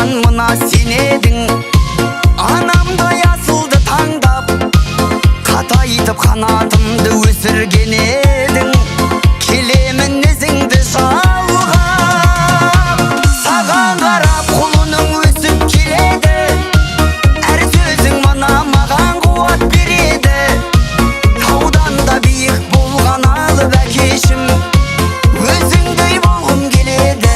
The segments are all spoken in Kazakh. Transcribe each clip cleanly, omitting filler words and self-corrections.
маған мына сен едің. Анамдай асылды таңдап, қатайтып қанатымды өсірген едің. Келемін ізіңді жалғап, саған қарап құлының өсіп келеді. Әр сөзің мына маған қуат береді. Таудан да биік болған алып әкешім, өзіңдей болғым келеді.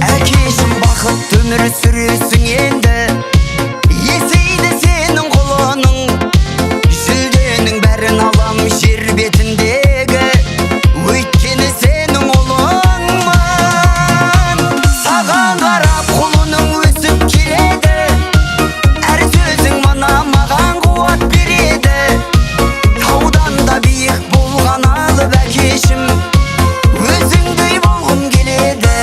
Әкешім бақытты өмір сүресің енді, есейді сенің құлының. Жүлденің бәрін алам жер бетіндегі, өйткені сенің ұлыңмын. Саған қарап құлының өсіп келеді. Әр сөзің мына маған қуат береді. Таудан да биік болған алып әкешім, өзіңдей болғым келеді.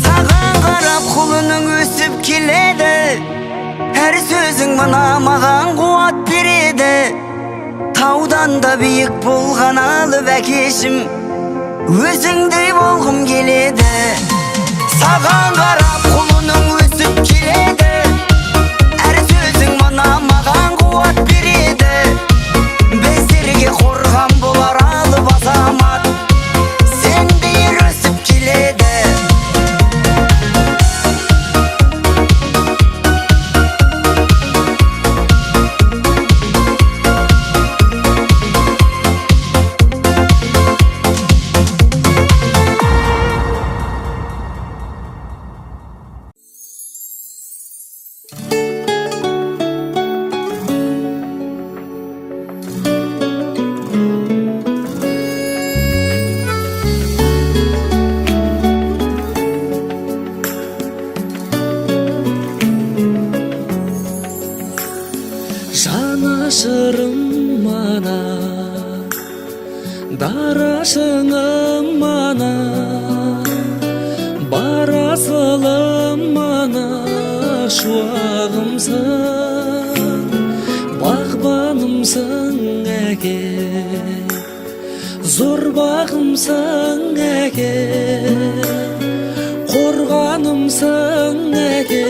Саған қарап құлының өсіп келеді. Әр сөзің мына маған қуат береді. Таудан да биік болған алып әкешім, өзіңдей болғым келеді. Саған қарап құлының өсіп келеді. Әр сөзің мына маған қуат береді. Біздерге қорған болар алып азамат, сендей өсіп келеді. Жанашырым мана, дарашыңым мана, барасылым мана, шуағымсың, бағбанымсың әке, зор бағымсың әке, қорғанымсың әке,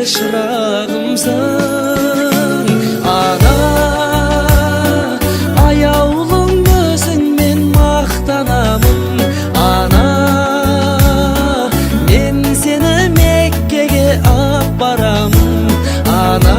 шырағымсың. Ана, аяулым өзіңмен мақтанамын. Ана, мен сені Меккеге апарамын. Ана.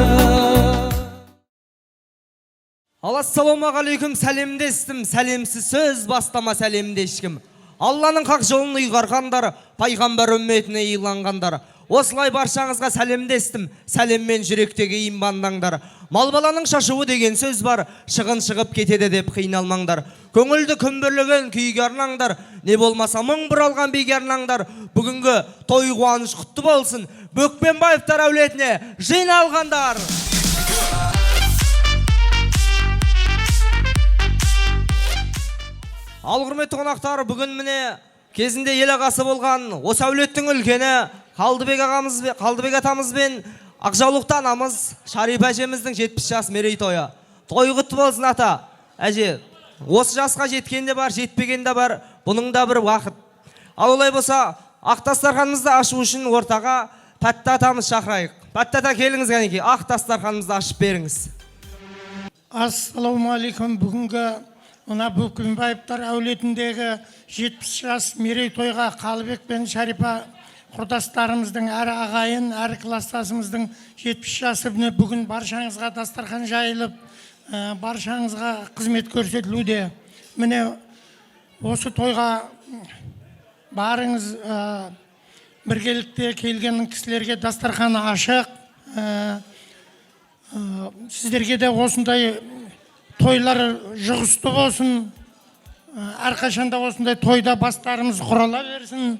Ассалаумағалейкум, сәлемдестім, сәлемсіз сөз бастама сәлемде ешкім. Алланың хақ жолын ұйғарғандар, пайғамбар үмметіне иланғандар. Осылай баршаңызға сәлемдестім, сәлеммен жүректегі имандаңдар. Мал баланың шашуы деген сөз бар, шығын шығып кетеді деп қиналмаңдар. Көңілді күмбірлеген күйге арнаңдар, не болмаса мың бір алған биге арнаңдар. Бүгінгі той қуаныш құтты болсын, Бөкпенбаевтар әулетіне жиналғандар. Ал құрметті қонақтар, бүгін міне кезінде ел ағасы болған осы әулеттің үлкені Қалдыбек атамыз бен Ақжаулықты анамыз Шарипа әжеміздің 70 жас мерейтойы. Той құтты болсын ата. Әже, осы жасқа жеткен де бар, жетпеген де бар, бұның да бір уақыт. Ал олай болса, ақ дастарханымызды ашу үшін ортаға Пәтті атамыз шақырайық. Пәтті ата, келіңіз кәнекей, ақ дастарханымызды ашып беріңіз. Ассалаумағалейкум. Бүгінгі мына Бөкпенбаевтар әулетіндегі 70 жас мерейтойға Қалыбек пен Шарипа құрдастарымыздың, әрі ағайын, әрі кластасымыздың 70 жасы бүгін баршаңызға дастархан жайылып, баршаңызға қызмет көрсетілуде. Міне осы тойға барыңыз, біргелікте келген кісілерге дастархан ашық. Сіздерге де осындай тойлар жұғысты болсын. Әрқашанда осындай тойда бастарымыз құрала берсін.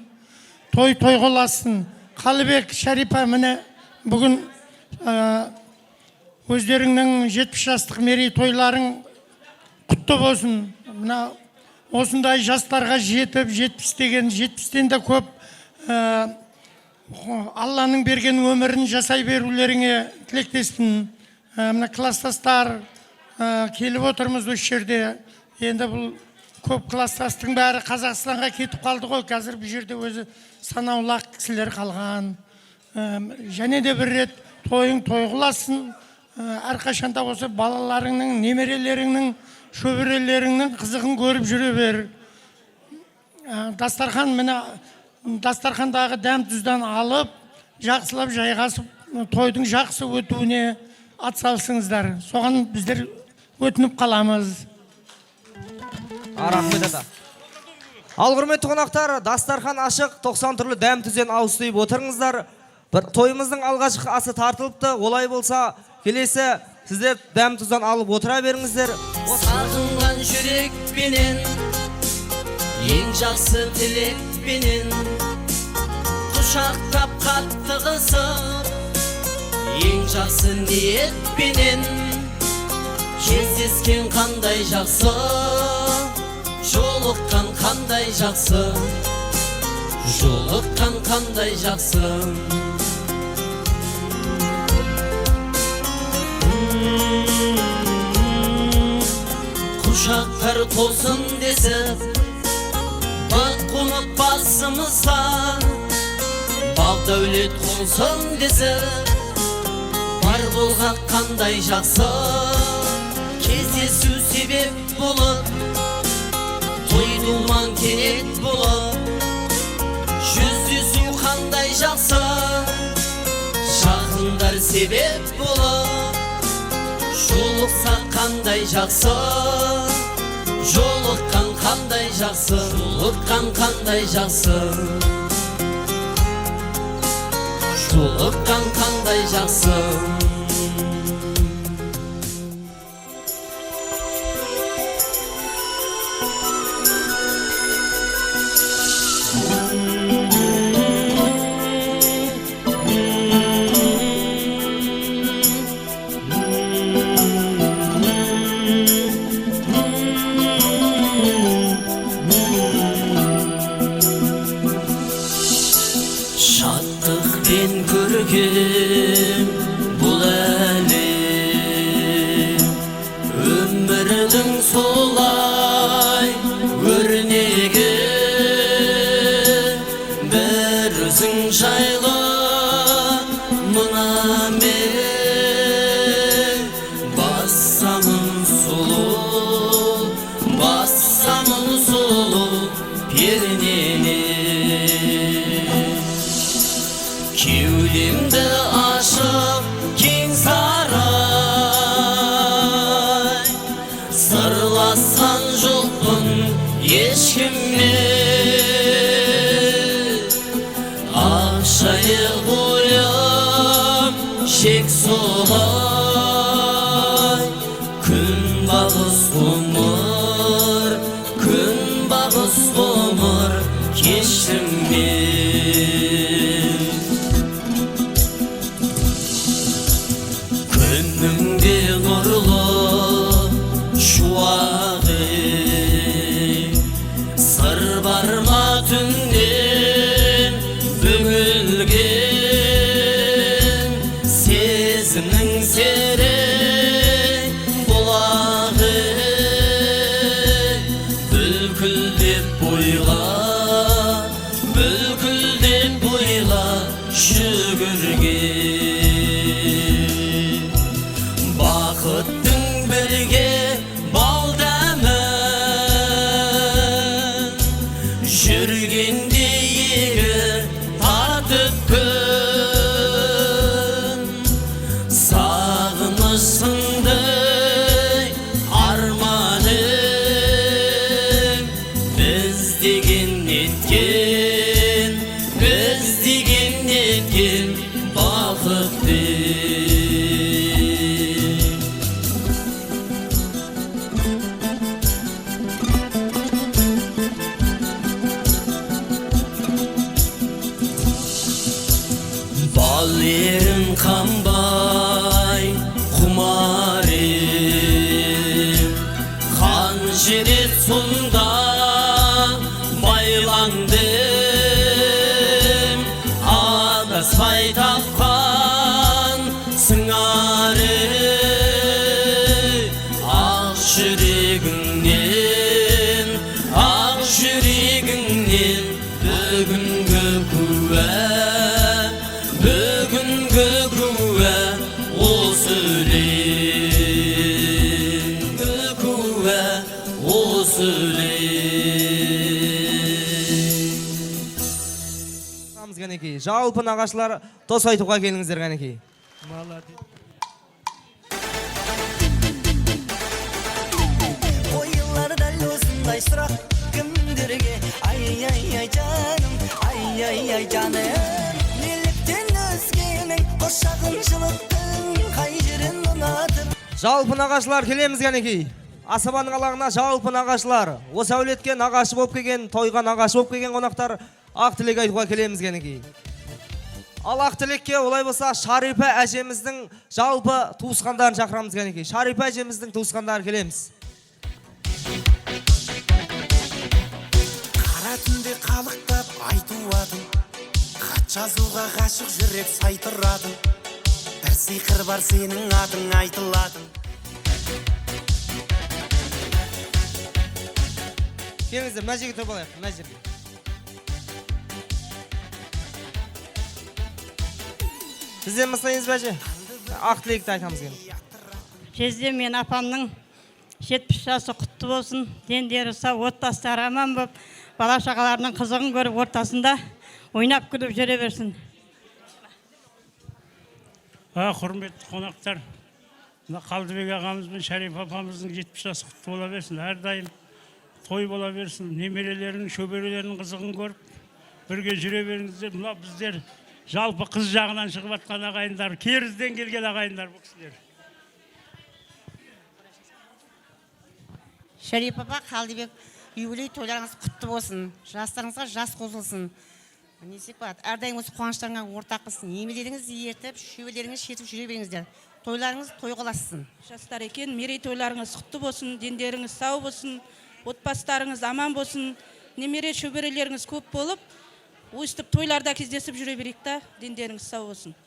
Той қоласын. Қалыбек, Шарипа, міне бүгін өздеріңнің 70 жастық мерейтойларың құтты болсын. Мына осындай жастарға жетіп, 70 деген, 70-тен де көп Алланың берген өмірін жасай берулеріңе тілектеспін. Мына класстастар келіп отырмыз осы жерде. Енді бұл көп класстастың бәрі Қазақстанға кетіп қалды ғой. Қазір бұл жерде өзі санаулы кісілер қалған. Және де бір рет тойың той қыласын. Әрқашанда осы балаларыңның, немерелеріңнің, шөберелеріңнің қызығын көріп жүре бер. Дастархан міне дастархандағы дәм тұздан алып, жақсылап жайғасып, тойдың жақсы өтуіне атсалысыңыздар. Соған біздер өтініп қаламыз. Рахмет ата. Ал құрметті қонақтар, дастархан ашық, 90 түрлі дәм тұзден ауыстырып отырыңыздар. Тойымыздың алғашқы асы тартылыпты. Олай болса, келесі сіздер дәм тұздан алып отыра беріңіздер. Сағынған жүрекпенен, ең жақсы тілекпенен, құшақтап қатты қысып, ең жақсы ниетпенен, кездескен қандай жақсы, жолыққан қандай жақсы, жолыққан қандай жақсы. Құшақтар толсын десіп, бақ қонып басымызға, бақ дәулет қонсын десіп, бар болғақ қандай жақсы, кездесу себеп болып, той думан кенет болып, жүздесу қандай жақсы, жақындар себеп болып, жолықса қандай жақсы, жолыққан қандай жақсы, жолыққан қандай жақсы, жолыққан қандай жақсы. Шаттықпен көрген бұл әлем, өмірдің солай өрнегі, бір өзің жайлы мына мен басамын сұлу пернені. Кеудемді ашып кең сарай, сырласқан жоқпын ешкіммен, ақшайық ойым шек солай, күнбағыс ғұмыр кештім мен. Күніңде нұрлы шуағы, сыр бар ма түннен бүгілген, сезімнің Aşiret sunda baylandım Adaspay tapkan sыңары Ақ жүрегіңнен бүгінгі күә осы өлең күә осы өлең Кәнекей, жалпы нағашылар тос айтуға келіңіздер кәнекей. Ойылар дәл осындай сұрақ кімдерге ай жаным ай жаным неліктен өзгенің қошағын жылыттың қай жерін ұнатып Жалпы нағашылар келеміз кәнекей. Асабаның алаңына жалпы нағашылар, осы әулетке нағашы болып келген, тойға нағашы болып келген қонақтар ақ тілек айтуға келеміз кәнекей. Ал ақ тілекке олай болса Шарипа әжеміздің жалпы туысқандарын шақырамыз кәнекей. Шарипа әжеміздің туысқандары келеміз. Қара түнде қалықтап айтуадым, хат жазуға ғашық жүрек сайтырадым. Бір сиқыр бар сенің атың айтыладым. Келіңіздер, мына жерге тұрып алайық, мына жерге. Сізден бастаймыз ба әже? Ақ тілекті айтамыз кейін. Жезде мен апамның 70 жасы құтты болсын, дендері сау, отбасылары аман болып, бала шағаларының қызығын көріп ортасында ойнап күліп жүре берсін. Құрметті қонақтар, Қалдыбек ағамыз бен Шарипа апамыздың 70 жасы құтты бола берсін. Әрдайым той бола берсін. Немерелерінің, шөберелерінің қызығын көріп, бірге жүре беріңіздер. Мына біздер жалпы қыз жағынан шығып жатқан ағайындар, керізден келген ағайындар бұл кісілер. Шарипа апа, Қалдыбек, юбилей тойларыңыз құтты болсын. Жастарыңызға жас қосылсын. Несек болады, әрдайым осы қуаныштарыңа ортақ қылсын. Немерелеріңізді ертіп, шөберелеріңіз шетіп жүре беріңіздер. Тойларыңыз той қолассын. Жастар екен, мерей тойларыңыз құтты болсын, дендеріңіз сау болсын, отбасыларыңыз аман болсын, немере шөберелеріңіз көп болып, өстіп тойларда кездесіп жүре берейік та, дендеріңіз сау болсын.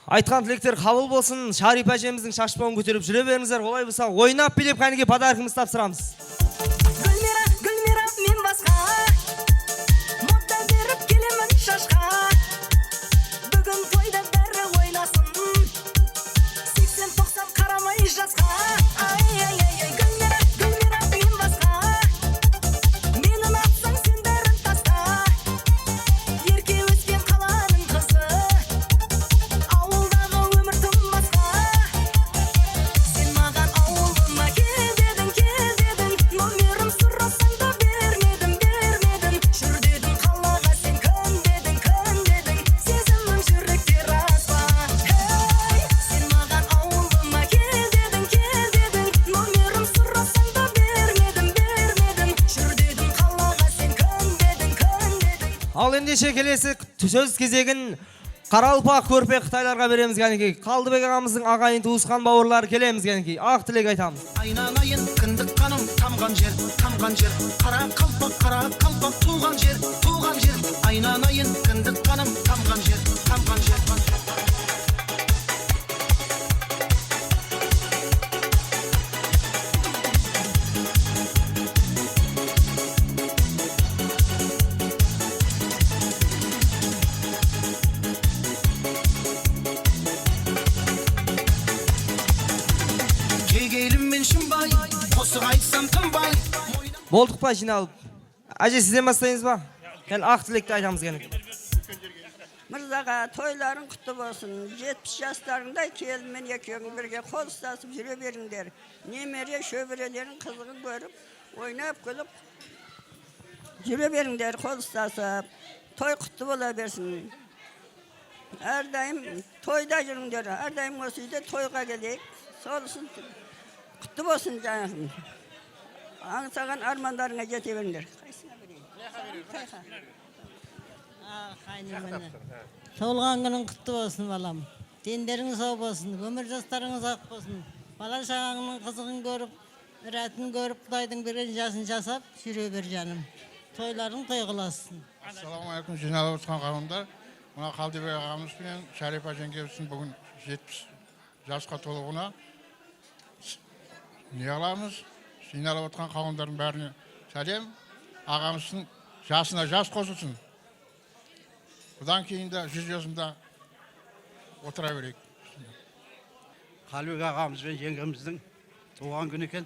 Айтқан тілектер қабыл болсын. Шарипа әжеміздің шашбауын көтеріп жүре беріңіздер. Олай болса, ойнап билеп кәнекей подаркымызды тапсырамыз. Гүлмира мен басқа мода беріп келемін шашқа бүгін тойда бәрі ойнасын 80-90 қарамай жасқа Гүлмира мен басқа мені ұнатсаң сен бәрін таста ерке өскен қаланың қызы ауылдағы өмір тым басқа сен маған ауылыма кел дедің номерім сұрасаң да бермедім жүр дедің қалаға сен күн дедің сезімнің жүректе рас па сен маған ауылыма кел дедің номерім сұрасаң да бермедім жүр дедің қалаға сен күн дедің Ал ендеше келесі сөз кезегін Қаралпақ көрпе Қытайларға береміз кәнекей. Қалдыбек ағамыздың ағайын туысқан бауырлары келеміз кәнекей. Ақ тілек айтамыз. Айналайын кіндік қаным тамған жер қара қалпақ туған жер айналайын кіндік қаным тамған жер кегейлім мен шымбай қосық айтсам тынбай Болдық па жиналып? Әже сізден бастаймыз ба? Кәл ақ тілекті айтамыз кәнекей. Мырзаға тойларың құтты болсын. 70 жастарыңдай келінмен екеуің бірге қол ұстасып жүре беріңдер. Немере шөберелерің қызығын көріп, ойнап күліп жүре беріңдер қол ұстасып. Той құтты бола берсін. Әрдайым тойда жүріңдер. Әрдайым осы үйде тойға келейік. Солсын құтты болсын жаңағын. Аңсаған армандарыңа жете беріңдер. Қайсыңа берейін? Қайнымыны. Толған күнің құтты болсын балам. Дендеріңіз сау болсын, өмір жастарыңыз ақ болсын. бала шағаңның қызығын көріп, рәтін көріп, Құдайдың берген жасын жасап жүре бер жаным. Тойларың той қыласын. Ассалаумағалейкум, жиналып отырған қауымдар. Мына Қалдыбек ағамыз бен Шарипа жеңгеміздің бүгін 70 жасқа толуына не қыламыз? Жиналып отырған қауымдардың бәріне сәлем. Ағамыздың жасына жас қосылсын. Бұдан кейін де 100 жасында отыра берейік. Қалбек ағамыз бен жеңгеміздің туған күні екен.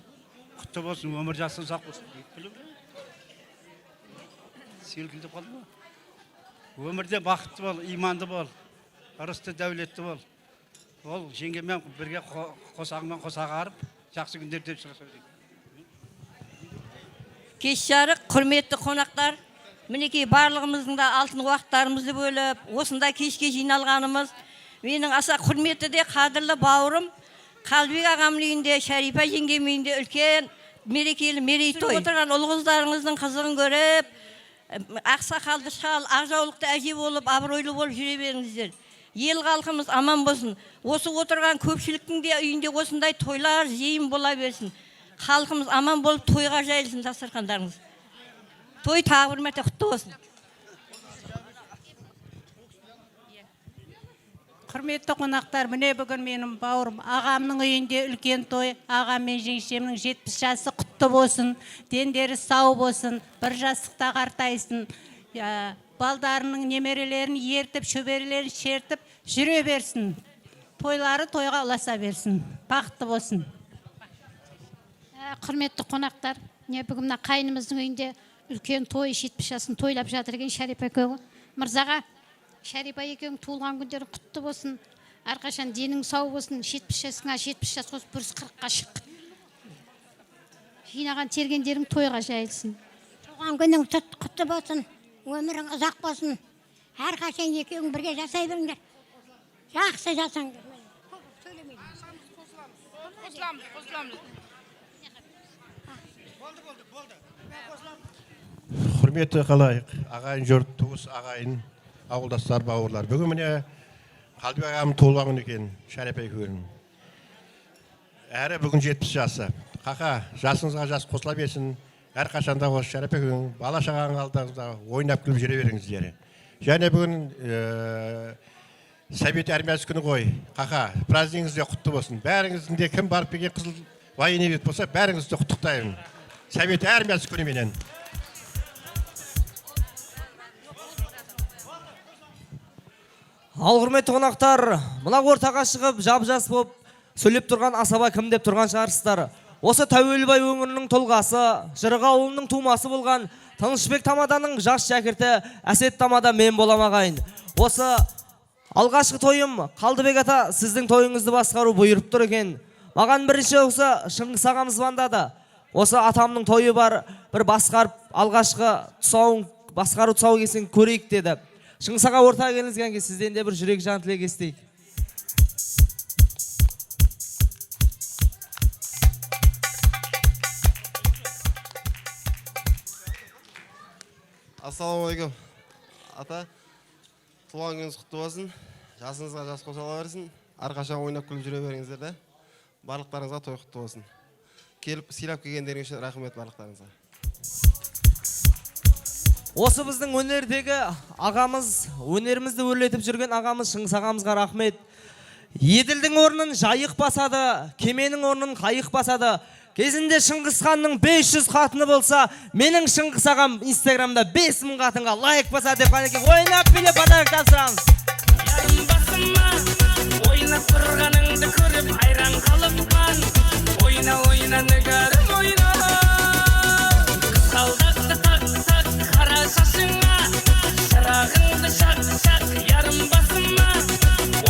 Құтты болсын, өмір жасын сақ болсын. Селкілдеп қалды ма? Өмірде бақытты бол, иманды бол, ырысты дәулетті бол. Ол жеңгемен бірге қосағымен қосаға арып, жақсы күндерде шыға сөйлейді. Кеш жарық, құрметті қонақтар, мінекей барлығымыздың да алтын уақыттарымызды бөліп, осында кешке жиналғанымыз, менің аса құрметті де қадірлі бауырым, Қалбек ағамның үйінде, Шарипа жеңгемнің үйінде үлкен мерекелі мерейтой. Отырған ұл қыздарыңыздың қызығын көріп, ақсақалды шал, ақжаулықты әже болып, абыройлы болып жүре беріңіздер. Ел халқымыз аман болсын. Осы отырған көпшіліктің де үйінде осындай тойлар жиын бола берсін. Халқымыз аман болып тойға жайылсын дастархандарыңыз. Той тағы бір мәрте құтты болсын. Құрметті қонақтар, міне бүгін менің бауырым ағамның үйінде үлкен той, ағам мен жеңшемнің 70 жасы құтты болсын, дендері сау болсын, бір жастықта қартайсын, балдарының немерелерін ертіп, шөберелерін шертіп жүре берсін. Тойлары тойға ұласа берсін. Бақытты болсын. Құрметті қонақтар, бүгін қайнымыздың үйінде үлкен той, 70 жасын тойлап жатыр екен Шарипа екеуі. Мырзаға, Шарипа екеуің туылған күндері құтты болсын. Әрқашан денің сау болсын. 70 жасыңа 70 жас қосып 140-қа шық. Жинаған тергендерің тойға жайылсын. Туған күнің құтты болсын. Өмірің ұзақ болсын. Әрқашан екеуің бірге жасай беріңдер. Жақсы жасаңдар. Құрметті қалайық, ағайын жұрт, туыс ағайын, ауылдастар, бауырлар. Бүгін міне Қалдыбек ағамның туылған күні екен, Шарипа екеуінің. Әрі бүгін 70 жасы. Қақа, жасыңызға жас қосыла берсін. Әрқашанда осы Шарипа екеуің бала шағаның алдыңызда ойнап күліп жүре беріңіздер. Және бүгін Совет армиясы күні ғой. Қақа, празднигіңіз де құтты болсын. Бәріңіздің де кім барып келген қызыл военный болса, бәріңізді құттықтаймын. Совет армиясы күніменен. Ал құрметті қонақтар, мына ортаға шығып, жап-жас болып сөйлеп тұрған асаба кім деп тұрған шығарсыздар. Осы Тәуелбай өңірінің тұлғасы, Жырық ауылының тумасы болған Тынышбек Тамаданың жас шәкірті Әсет Тамада мен боламағайын. Осы алғашқы тойым Қалдыбек ата сіздің тойыңызды басқару бұйырып тұр екен. Маған бірінші осы Шыңғыс ағамыз звондады. Осы атамның тойы бар, бір басқарып алғашқы тұсауын басқару тұсау кесін көрейік деді. Шыңғыс аға ортаға келіңізден кейін сізден де бір жүрек жан тілек естейік. Ассалаумағалейкум. Ата, туған күніңіз құтты болсын. Жасыңызға жас қосыла берсін. Әрқашан ойнап күліп жүре беріңіздер де. Барлықтарыңызға той құтты болсын. Келіп сыйлап келгендеріңіз үшін рахмет барлықтарыңызға. Осы біздің өнердегі ағамыз, өнерімізді өрлетіп жүрген ағамыз Шыңғыс ағамызға рахмет. Еділдің орнын жайық басады, кеменің орнын қайық басады. Кезінде Шыңғыс ханның 500 қатыны болса, менің Шыңғыс ағам Инстаграмда 5000 қатынға лайк басады деп қанеке ойнап билеп подарок тапсырамыз. Ярым басыма ойнап тұрғаныңды көріп айран қалыпман. Ойна ойна нігәрім ойна. Қызғалдақты так қара шашыңа, шырағыңды шақ ярым басыма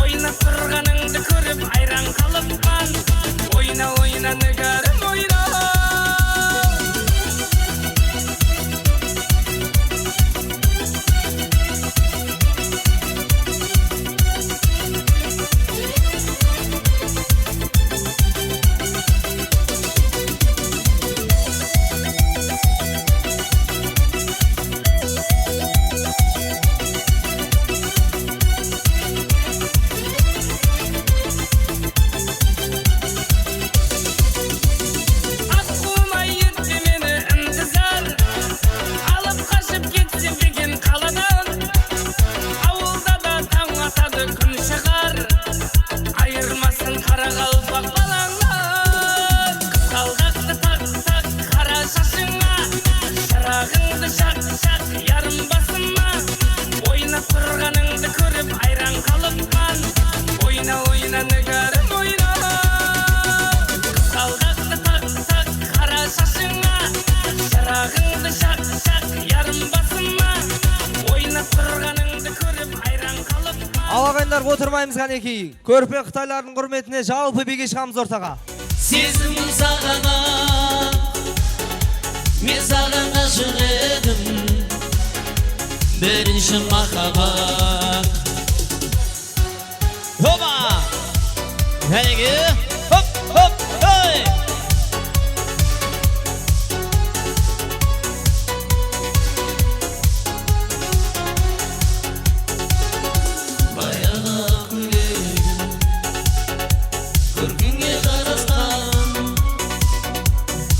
ойнап тұрғаныңды көріп айран қалыпман. Ойна ойна нігәрім ойна. Ағайындар отырмаймыз қанекей. Көрпе Қытайлардың құрметіне жалпы беге шығамыз ортаға. Сезімім саған ақ, мен саған ғашық едім, бірінші махаббат. Опа! Әйге! Хоп, хоп, ой!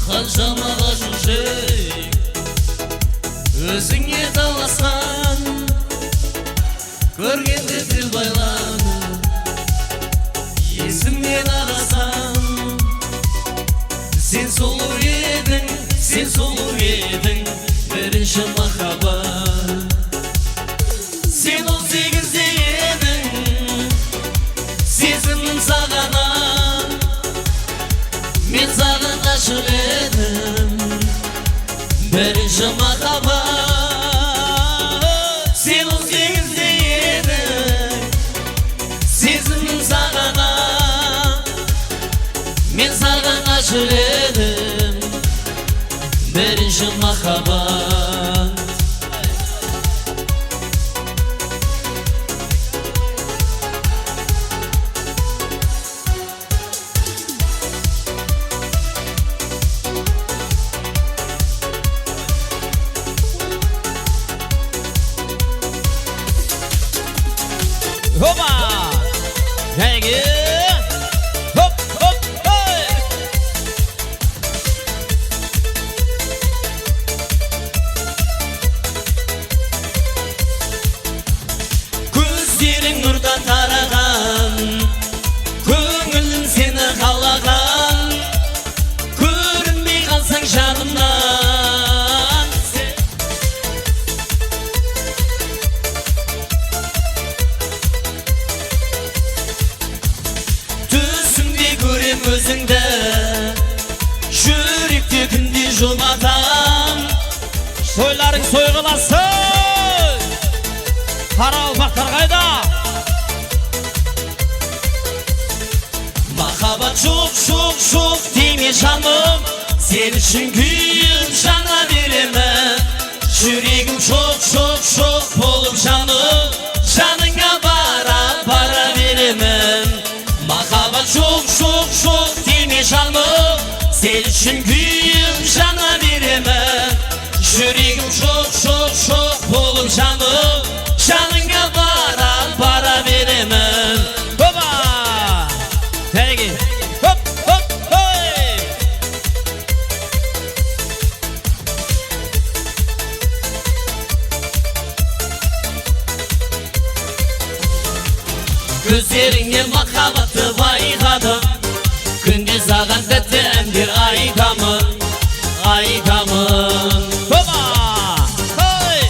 Қаншама ғашық жүрек өзіңе таласқан, көргенде тіл байланып есімнен адасам. Сен сұлу едің, бірінші махаббат. Сен 18-де едің, сезімім саған ақ, мен саған ғашық едім, бірінші махаббат. Сен 18-де едің, сезімім саған ақ, мен саған ғашық едім, бірінші махаббат. Hoppa! Әйге! Хоп, хоп, ой! Көздерің нұрдан тараған, көңілің сені қалаған, көрінбей қалсаң жанымнан. Түсімде көрем өзіңді, жүректе күнде жұбатам. Тойларың сойғыласын, қаралпақтар қайда? Махаббат жоқ деме жаным, сен үшін күйіп жана беремін. Жүрегім жоқ болып жаным, жаныңа бара беремін. Махаббат жоқ деме жаным, сен үшін күйіп жана беремін. Жүрегім жоқ болып жаным, жаныңа бара беремін. Опа! Әйге! Хоп, хоп, ой! Көздеріңнен махаббатты байқадым, күнде саған тәтті әндер айтамын. Опа! Ой!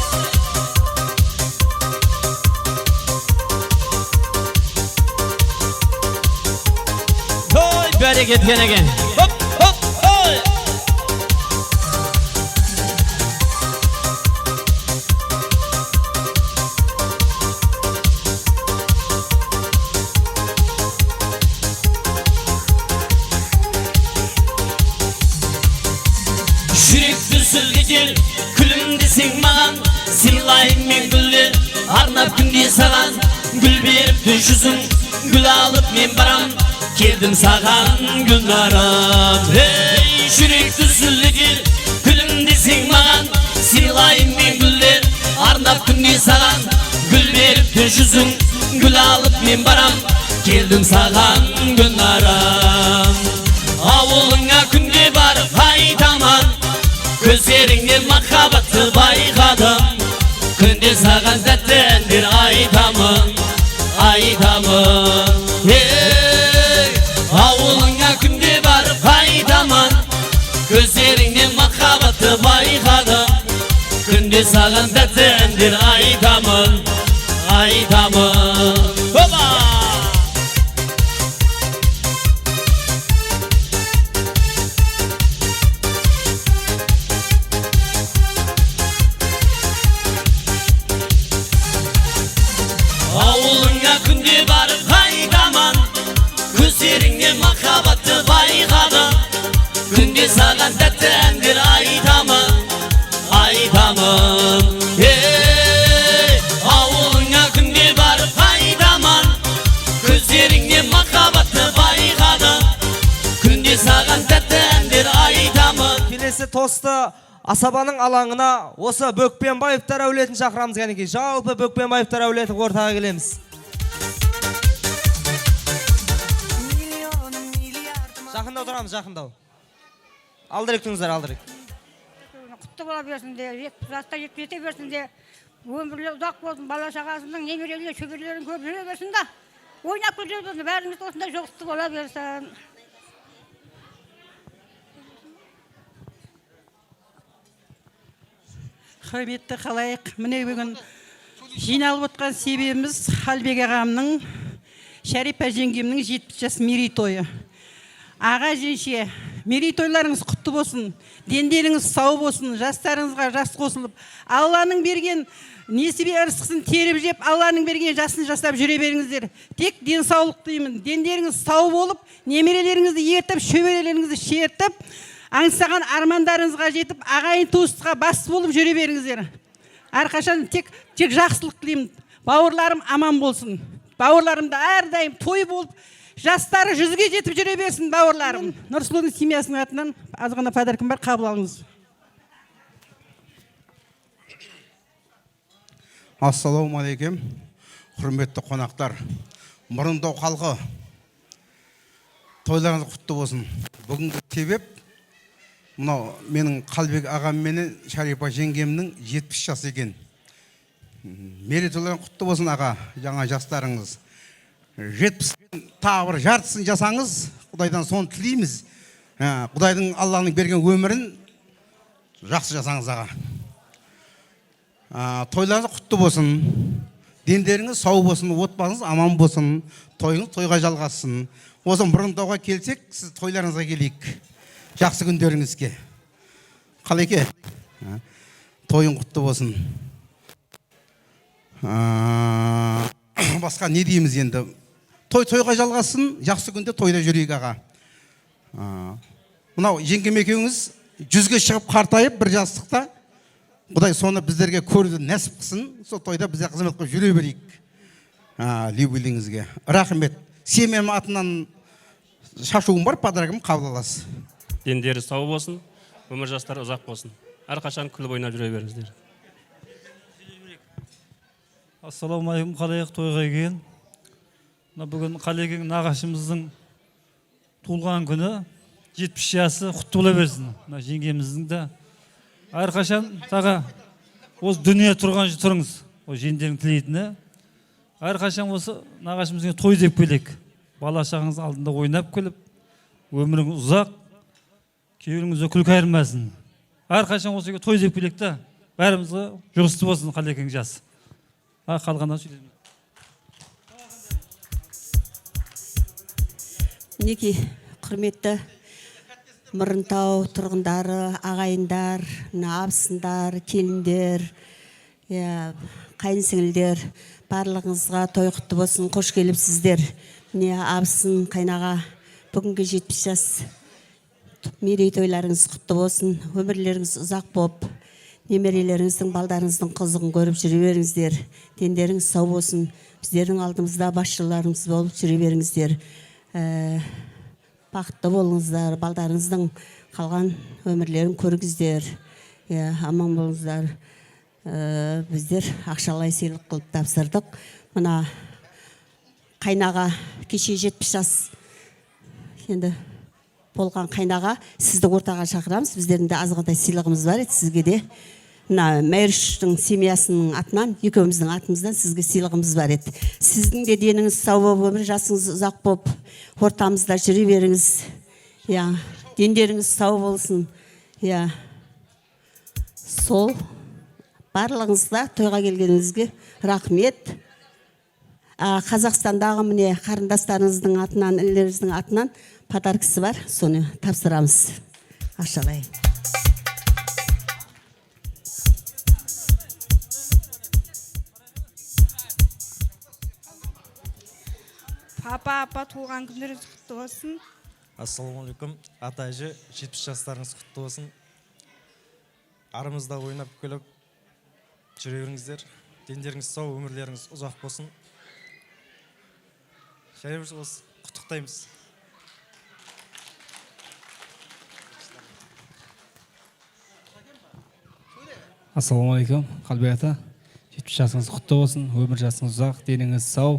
Ой, бәрекет екен. Хоп, хоп, ой! Жүректі сүлгетер, күлімдесең маған, сыйлайын мен гүлдер, арнап күнде саған. Гүл беріпті жүзің, гүл алып мен барам, келдім саған гүлнарым. Ей, жүректі сүлгетер, күлімдесең маған, сыйлайын мен гүлдер, арнап күнде саған. Гүл беріпті жүзің, гүл алып мен барам, келдім саған гүлнарым. Ауылыңа күнде барып айтаман, көздеріңнен махаббатты байқадым, күнде саған тәтті әндер айтамын. Ей, ауылыңа күнде барып айтаман, көздеріңнен махаббатты байқадым, күнде саған тәтті әндер айтамын. Опа! Ауылыңа күнде Күнде саған тәтті әндер айтамын, айтамын. Ауылыңа күнде барып қайтамын, көздеріңнен махаббатты байқадым. Күнде саған тәтті әндер айтамын. Келесі тосты Асабаның алаңына осы Бөкпенбаевтар әулетін шақырамыз кәнекей. Жалпы Бөкпенбаевтар әулеті ортаға келеміз. Жақында отырамыз, жақындау. Алдырек түңіздер, алдырек. Құтты бола берсін де, жаста жеткете берсін де, өмірлі ұзақ болсын, бала шағасының немерелері, шөберлерін көп жүре берсін да. Ойнап жүре берсін, бәріміз осында жоқсты бола берсін. Құрметті қалайық, міне бүгін жиналып отқан себебіміз Қалбек ағамның, Шәрипа жеңгемнің 70 жас мерейтойы. Аға жеңше, мерейтойларыңыз құтты болсын, дендеріңіз сау болсын, жастарыңызға жас қосылып, Алланың берген несібе ырысқысын теріп жеп, Алланың берген жасын жасап жүре беріңіздер. Тек денсаулық деймін, дендеріңіз сау болып, немерелеріңізді ертіп, шөберелеріңізді шертіп, аңсаған армандарыңызға жетіп, ағайын туысқа бас болып жүре беріңіздер. Әрқашан тек жақсылық тілеймін. Бауырларым аман болсын. Бауырларымда әрдайым той болып, жастары 100-ге жетіп жүре берсін бауырларым. Нұрсұлудың семьясының атынан азғана подаркім бар, қабыл алыңыз. Ассалаумағалейкум, құрметті қонақтар. Мұрындау халқы, тойларыңыз құтты болсын. Бүгінгі себеп мынау менің Қалбек ағам менен Шәрипа жеңгемнің 70 жас екен. Мерейтойларың құтты болсын аға, жаңа жастарыңыз. 70 тағы бір жартысын жасаңыз, Құдайдан соны тілейміз. Құдайдың Алланың берген өмірін жақсы жасаңыз аға. Тойларыңыз құтты болсын. Дендеріңіз сау болсын, отбасыңыз аман болсын, тойыңыз тойға жалғассын. Осы Мұрындауға келсек, сіз тойларыңызға келейік. Жақсы күндеріңізге. Қалай ке? Тойың құтты болсын. Басқа не дейміз енді? Тойға жалғасын, жақсы күнде тойда жүрейік аға. Мынау жеңгем екеуіңіз 100-ге шығып қартайып бір жастықта, Құдай соны біздерге көруді нәсіп қылсын, сол тойда бізде қызмет қылып жүре берейік. Юбилейіңізге. Рахмет. Семьям атынан шашуым бар, подаркым қабыл аласыз. Дендері сау болсын, өмір жастары ұзақ болсын. Әрқашан күліп ойнап жүре беріңіздер. Ассалаумағалейкум, қалайық тойға келген. Бүгін Қалекең нағашымыздың туылған күні 70 жасы құтты бола берсін. Жеңгеміздің де әрқашан таға осы дүние тұрған тұрыңыз. О жеңдерің тілейтіні. Әрқашан осы нағашымызға той деп келек. Бала шағаңыз алдында ойнап күліп, өміріңіз ұзақ, күйеуіңізді күлкі айырмасын. Әрқашан осыға той деп келек та, бәрімізге жұғысты болсын Қалекең жас. Қалғаннан сөйлеймін. Мінеки, құрметті Мұрындау тұрғындары, ағайындар, абысындар, келіндер, қайын-сіңілдер, барлығыңызға той құтты болсын, қош келіпсіздер. Міне абысын, қайнаға, бүгінгі 70 жас мерейтойларыңыз құтты болсын, өмірлеріңіз ұзақ боп, немерелеріңіздің, балдарыңыздың қызығын көріп жүре беріңіздер. Дендеріңіз сау болсын, біздердің алдымызда басшыларымыз болып жүре беріңіздер. Бақытты болыңыздар, балдарыңыздың қалған өмірлерін көріңіздер, аман болыңыздар. Біздер ақшалай сыйлық қылып тапсырдық. Мына қайнаға кеше 70 жас енді болған қайнаға сізді ортаға шақырамыз. Біздердің де азғантай сыйлығымыз бар еді сізге де. Мына Мәйріштің семьясының атынан, екеуміздің атымыздан сізге сыйлығымыз бар еді. Сіздің де деніңіз сау болып, өмір жасыңыз ұзақ болып, ортамызда жүре беріңіз. Дендеріңіз сау болсын. Сол барлығыңызға тойға келгеніңізге рахмет. Қазақстандағы міне қарындастарыңыздың атынан, інілеріңіздің атынан подаркасы бар, соны тапсырамыз. Ақшалай. Апа туылған күндеріңіз құтты болсын. Ассалаумағалейкум. Ата әже, 70 жастарыңыз құтты болсын. Арамызда ойнап күліп жүре беріңіздер. Дендеріңіз сау, өмірлеріңіз ұзақ болсын. Шәріп болсын, құттықтаймыз. Ассалаумағалейкум, Қалбек ата. 70 жасыңыз құтты болсын, өмір жасыңыз ұзақ, деніңіз сау.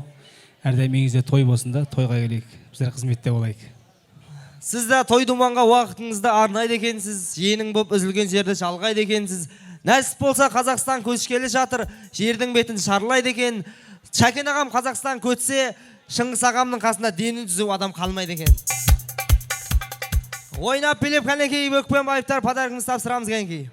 Әрдайым үйіңізде той болсын да, тойға келейік. Біздер қызметте болайық. Сіз де той думанға уақытыңызды арнайды екенсіз, енің боп үзілген жерді жалғайды екенсіз. Нәсіп болса Қазақстан көшкелі жатыр, жердің бетін шарлайды екен. Шәкен ағам Қазақстан көтсе, Шыңғыс ағамның қасында дені түзу адам қалмайды екен. Ойнап билеп кәнекей өкпен байыптар подаркыңыз тапсырамыз кәнекей.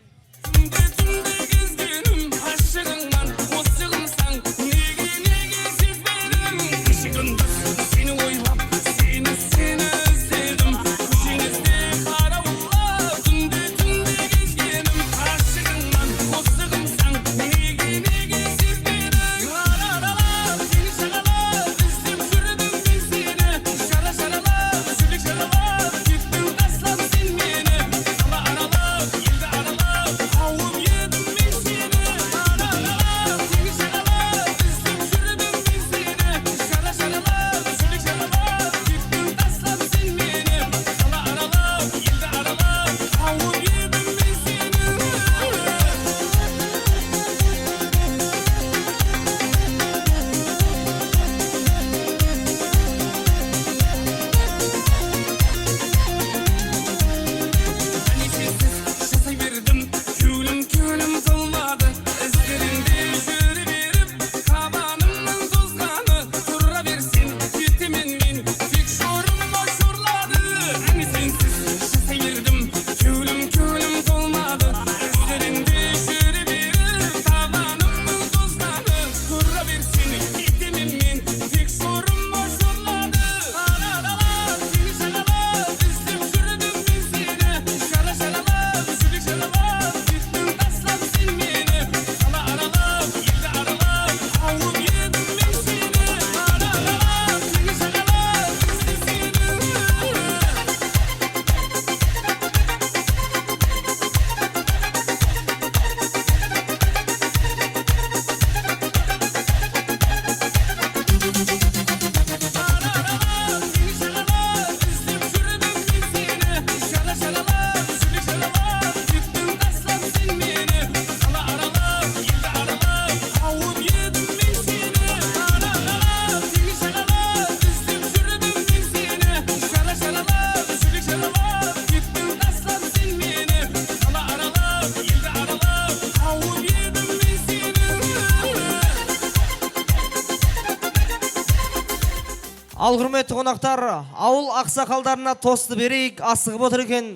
Ал құрметті қонақтар, ауыл ақсақалдарына тосты берейік, асығып отыр екен.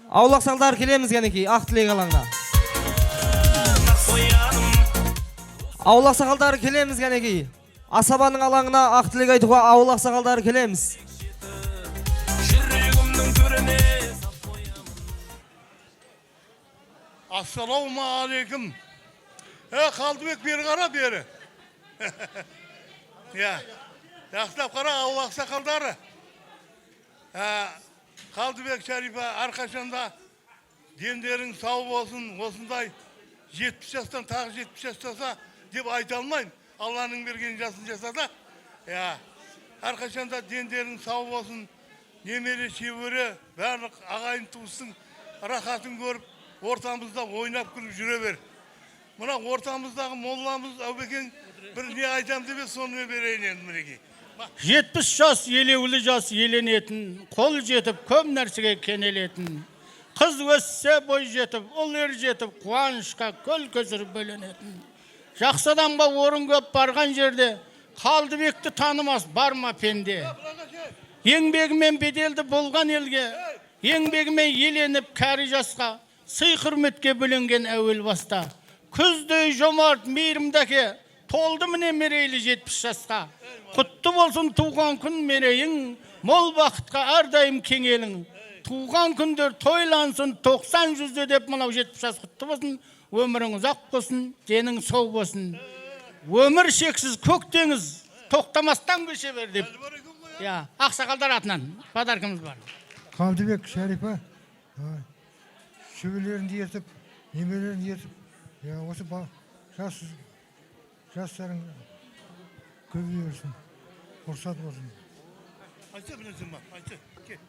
Ауыл ақсақалдар келеміз кәнекей, ақ тілек алаңына. Ауыл ақсақалдар келеміз кәнекей. Асабаның алаңына ақ тілек айтуға ауыл ақсақалдар келеміз. Ассалаумағалейкум. Қалдыбек бері қара бері. Яқтап қара ауыл ақсақалдары. Қалдыбек Шәрипа әрқашанда дендерің сау болсын, осындай 70 жастан тағы 70 жастаса деп айта алмайын. Алланың берген жасын жасада. Әрқашанда дендерің сау болсын, немере шебері, барлық ағайын туыстың рахатын көріп, ортамызда ойнап күліп жүре бер. Мына ортамыздағы молламыз Әубекең бір не айтам деп соны берейін енді мінекей. 70 жас елеулі жас еленетін, қол жетіп көп нәрсеге кенелетін. Қыз өссе бой жетіп, ұл ер жетіп, қуанышқа көл көсір бөленетін. Жақсы адамға орын көп барған жерде, Қалдыбекті танымас барма пенде. Еңбегімен беделді болған елге, еңбегімен еленіп кәрі жасқа, сый құрметке бөленген әуел баста. Күздей жомарт мейірімдәке, толды міне мерейлі 70 жасқа. Құтты болсын туған күн мерейің, мол бақытқа әрдайым кеңелің. Туған күндер тойлансын 90-100 деп мынау 70 жас құтты болсын, өмірің ұзақ болсын, денің сау болсын. Өмір шексіз көк теңіз, тоқтамастан көше бер деп. Ақсақалдар атынан подаркамыз бар. Қалдыбек Шәрипа шөбелерін ертіп, немерелерін ертіп, осы жастарың көбейе берсін, рұқсат болсын. Айтса білесің ба? Айтса, кел.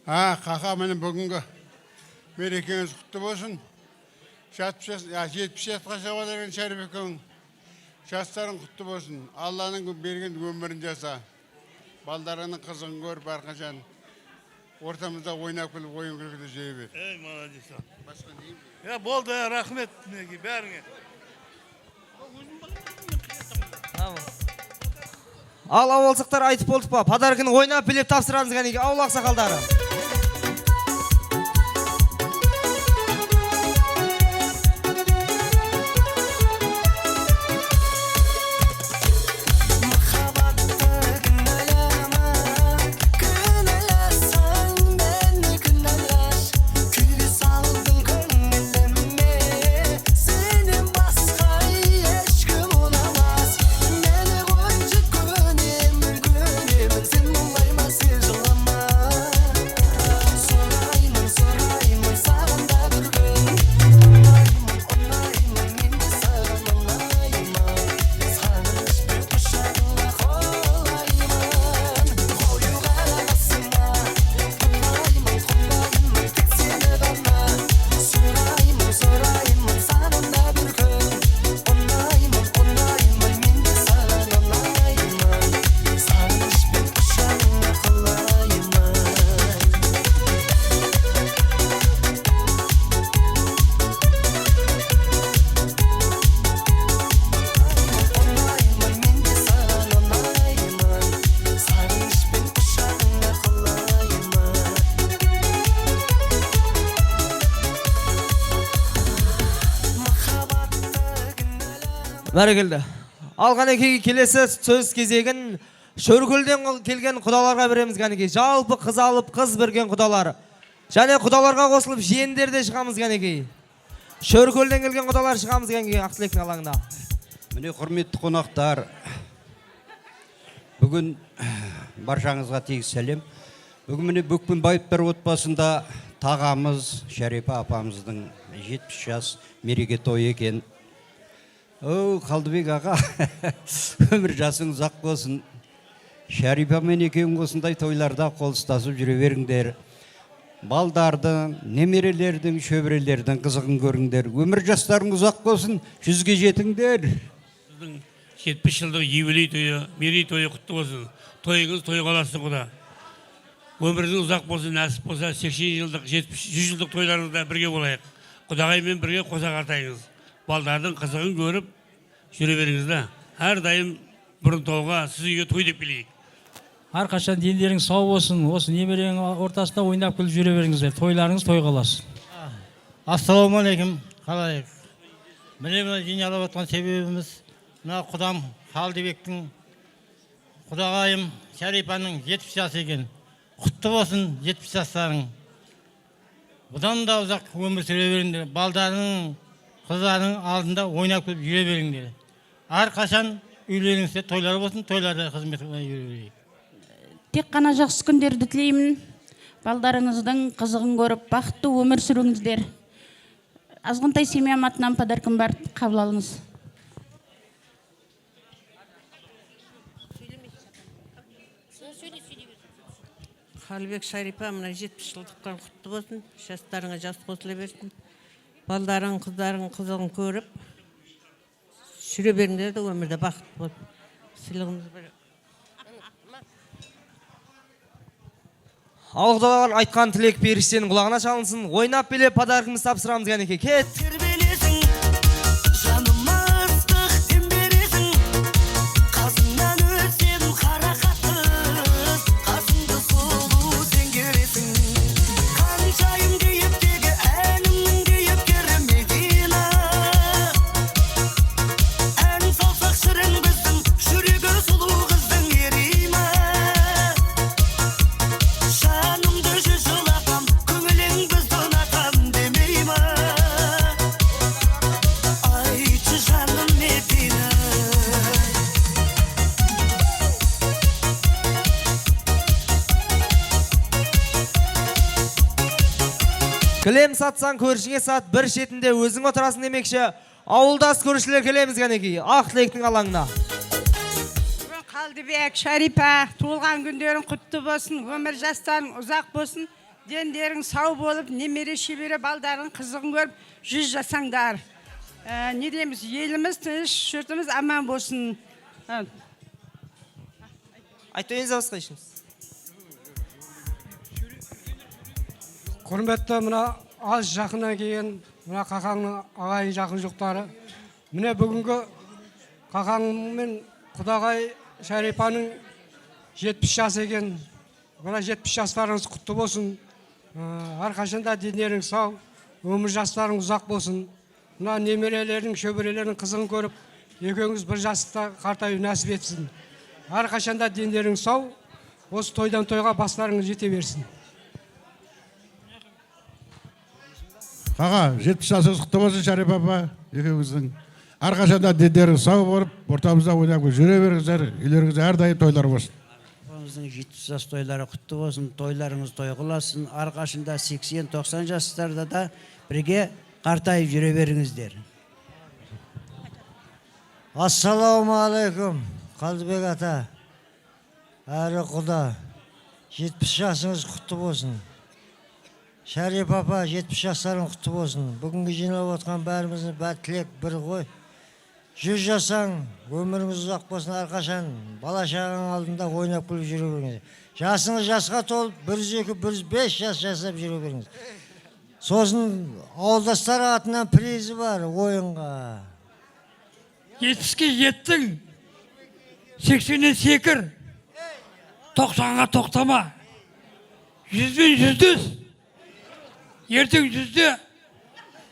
Қақа менің бүгінгі мерекеңіз құтты болсын. 70 жасқа шабалаған Шәрипекең жастарың құтты болсын. Алланың берген өмірін жаса. Балдарының қызығын көріп әрқашан ортамызда ойнап күліп ойын күлкіде жүре бер. Молодец. Басқа деймін. Болды, рахмет бәріңе. Ал ауылсықтар айтып болдық па? Подарканы ойнап білеп тапсырамыз кәнеге ауыл ақсақалдары. Бәрекелді. Алғанекеге келесі сөз кезегін Шөркөлден келген құдаларға береміз кәнеке. Жалпы қыз алып қыз берген құдалар. Және құдаларға қосылып жиендер де шығамыз кәнеке. Шөркөлден келген құдалар шығамыз кәнеке Ақсілектің алаңына. Міне құрметті қонақтар, бүгін баршаңызға тегіс сәлем. Бүгін міне Бөкпенбаевтар отбасында тағамыз Шәрипа апамыздың 70 жас мереке тойы екен. Қалдыбек аға, өмір жасың ұзақ болсын. Шәрипа мен екеуің осындай тойларда қол ұстасып жүре беріңдер. Балдардың, немерелердің, шөберелердің қызығын көріңдер. Өмір жастарың ұзақ болсын, 100-ге жетіңдер. Сіздің 70 жылдық юбилей тойы, мерей тойы құтты болсын. Тойыңыз той қаласы құда. Өміріңіз ұзақ болсын, нәсіп болса 80 жылдық, 100 жылдық тойларыңызда бірге болайық. Құдағаймен бірге қоса қартайыңыз. Балдардың қызығын көріп жүре беріңізді. Әрдайым бұрын тойға, сіз үйге той деп келейік. Әрқашан дендерің сау болсын, осы немеренің ортасында ойнап күліп жүре беріңіздер. Тойларыңыз той қаласын. Ассалаумағалейкум, қалайық. Міне жиналып отқан себебіміз мына құдам Қалдыбектің құдағайым Шәрипаның 70 жас екен. Құтты болсын 70 жастарың. Бұдан да ұзақ өмір сүре беріңдер. Балдарының, қыздарының алдында ойнап күліп жүре беріңдер. Әрқашан үйлеріңізде тойлар болсын, тойларда қызмет қылып жүре берейік. Тек қана жақсы күндерді тілеймін. Балдарыңыздың қызығын көріп, бақытты өмір сүріңіздер. Азғынтай семьям атынан подаркам бар, қабыл алыңыз. Қалдыбек Шәрипа, мына 70 жылдыққа құтты болсын, жастарыңа жас қосыла берсін. Балдарың, қыздарың қызығын көріп, жүре беріңдер де өмірде бақытты болсын. Сыйлығымыз бар. Алғыдалар айтқан тілек періштенің құлағына шалынсын. Ойнап беле подаркымыз тапсырамыз кәнеке. Кет! Кілем сатсаң көршіңе сат, бір шетінде өзің отырасың демекші. Ауылдас көршілер келеміз кәнекей, ақ тілектің алаңына. Қалдыбек, Шарипа, туылған күндерің құтты болсын, өмір жастарың ұзақ болсын, дендерің сау болып, немере шебере балдарың қызығын көріп, 100 жасаңдар. Не дейміз, еліміз тыныш, жұртымыз аман болсын. Айтойыңыз ауыз қайшымыз. Құрметті мына аз жақынан кейін мына қақаңның ағайын жақын жұқтары. Міне бүгінгі қақаң мен Құдағай Шарипаның 70 жас екен. Мына 70 жастарыңыз құтты болсын. Әрқашанда денерің сау, өмір жастарың ұзақ болсын. Мына немерелердің, шөберелердің қызығын көріп, екеуіңіз бір жаста қартаю нәсіп етсін. Әрқашанда денерің сау, осы тойдан тойға бастарыңыз жете берсін. Аға, 70 жасыңыз құтты болсын Шарипа апа, екеуіңіздің. Әрқашанда дендеріңіз сау болып, ортамызда ойнап жүре беріңіздер, үйлеріңізде әрдайым тойлар болсын. Апамыздың 70 жас тойлары құтты болсын, тойларыңыз той қыласын, әрқашында 80-90 жастарда да бірге қартайып жүре беріңіздер. Ассалаумағалейкум, Қалдыбек ата, әрі құда, 70 жасыңыз құтты болсын. Шарипа апа, 70 жастарың құтты болсын. Бүгінгі жиналып отқан бәріміздің бәр тілек бір ғой. 100 жасаң, өміріңіз ұзақ болсын, әрқашан бала шағаның алдында ойнап күліп жүре беріңіз. Жасыңыз жасқа толып, 102-105 жас жасап жүре беріңіз. Сосын ауылдастар атынан призі бар ойынға. 70-ке жеттің, 80-нен секір, 90-ға тоқтама, 100-ден 100-дес, ертең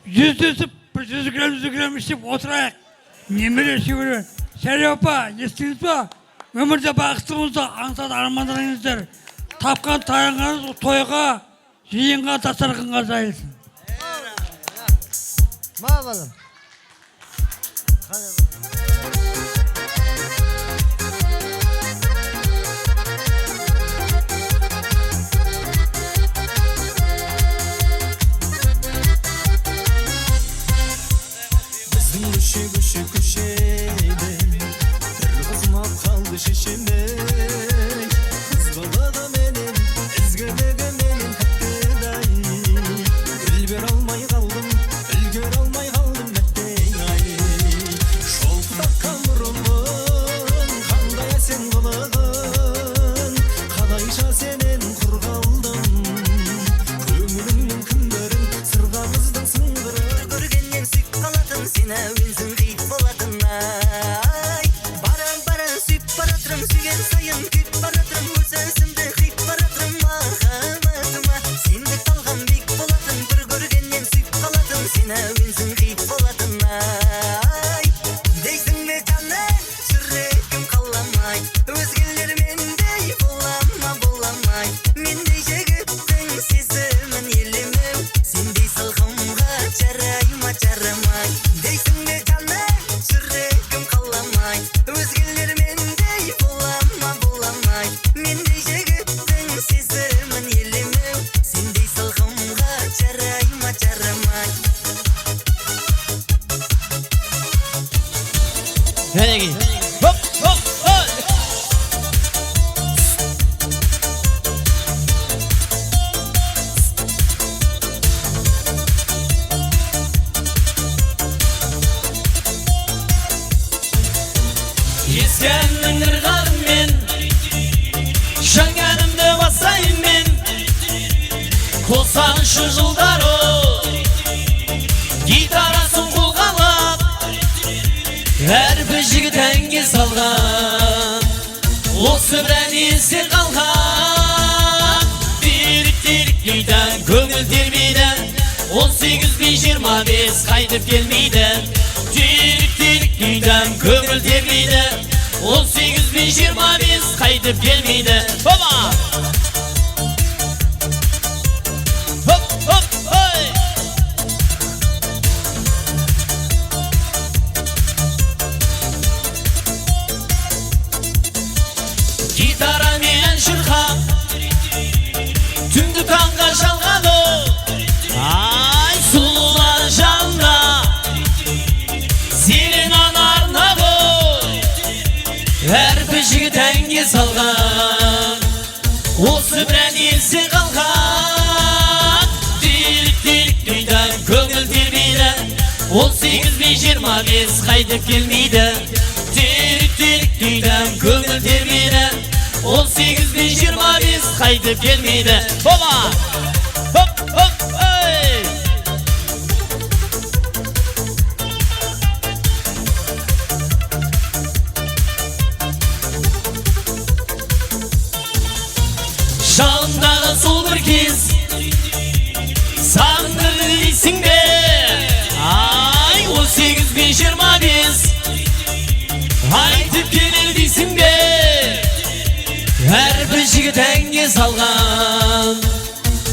100-десіп, бір 100 грамм істеп отырайық. Немере шебері, Шарипа, естіңіз ба? Өмірде бақытты болса, аңсады армандарыңыздар. Тапқан тайыңыз тойға, жиынға, дастарханға жайылсын. Ма балам. Köşede bir kızmak kaldı şişemek Kızgaladı benim, izgaladı benim hakkıday Ülber almay kaldım, ülger almay kaldım hakkıday Şolda kamurumun, kandaya sen kılığın Kadayşa senin kur kaldım Kömülünün kümlerin, sırgamızdan sındırır Görgenden sik kaladın, sine ünzün giyip boladın ay Baran süp baratırım, sügen sayın küp baratırım Bu sensimde hip baratırım mahamatıma Sende kalgan bik boladın, bir görgenden süp kaladın Sine ünzün giyip boladın ay Deysin be canım, sürekim kallamay Özgeler mendey bulamay Mendey jegittin sizimin yelimim Sendey salgımga çarayma çaramay Deysin be canım, sürekim kallamay Özgeler mendey bulamay Mendey jegittin sizimin yelimim Sendey salgımga çarayma çaramay Hadi git. Hop hop hop. Eskenden ırgarım men, şanganımda basayım men. Kolsan şu жылдар o, gitaraсын қолғалап, әрбір жігіт әнге салған, осы бірән есі қалған. Дирік дейден, көңіл термейді, 18-25 қайтып келмейді. Дирік дейден, көңіл термейді, 18-25 қайтып келмейді. Баба! Хоп, хоп, ой! Gitaraмен шырқап, түнгі таңға жалғады. 18-25 қайтып келмейді. Терек түйдім, көңіл термейді. 18-25 қайтып келмейді. Оба! Хоп, хоп, ой! Шағындағы сол бір кез сағындырды дейсің бе? Ай, 18-25 айтып келер дейсің бе? Әрбір жігіт әнге салған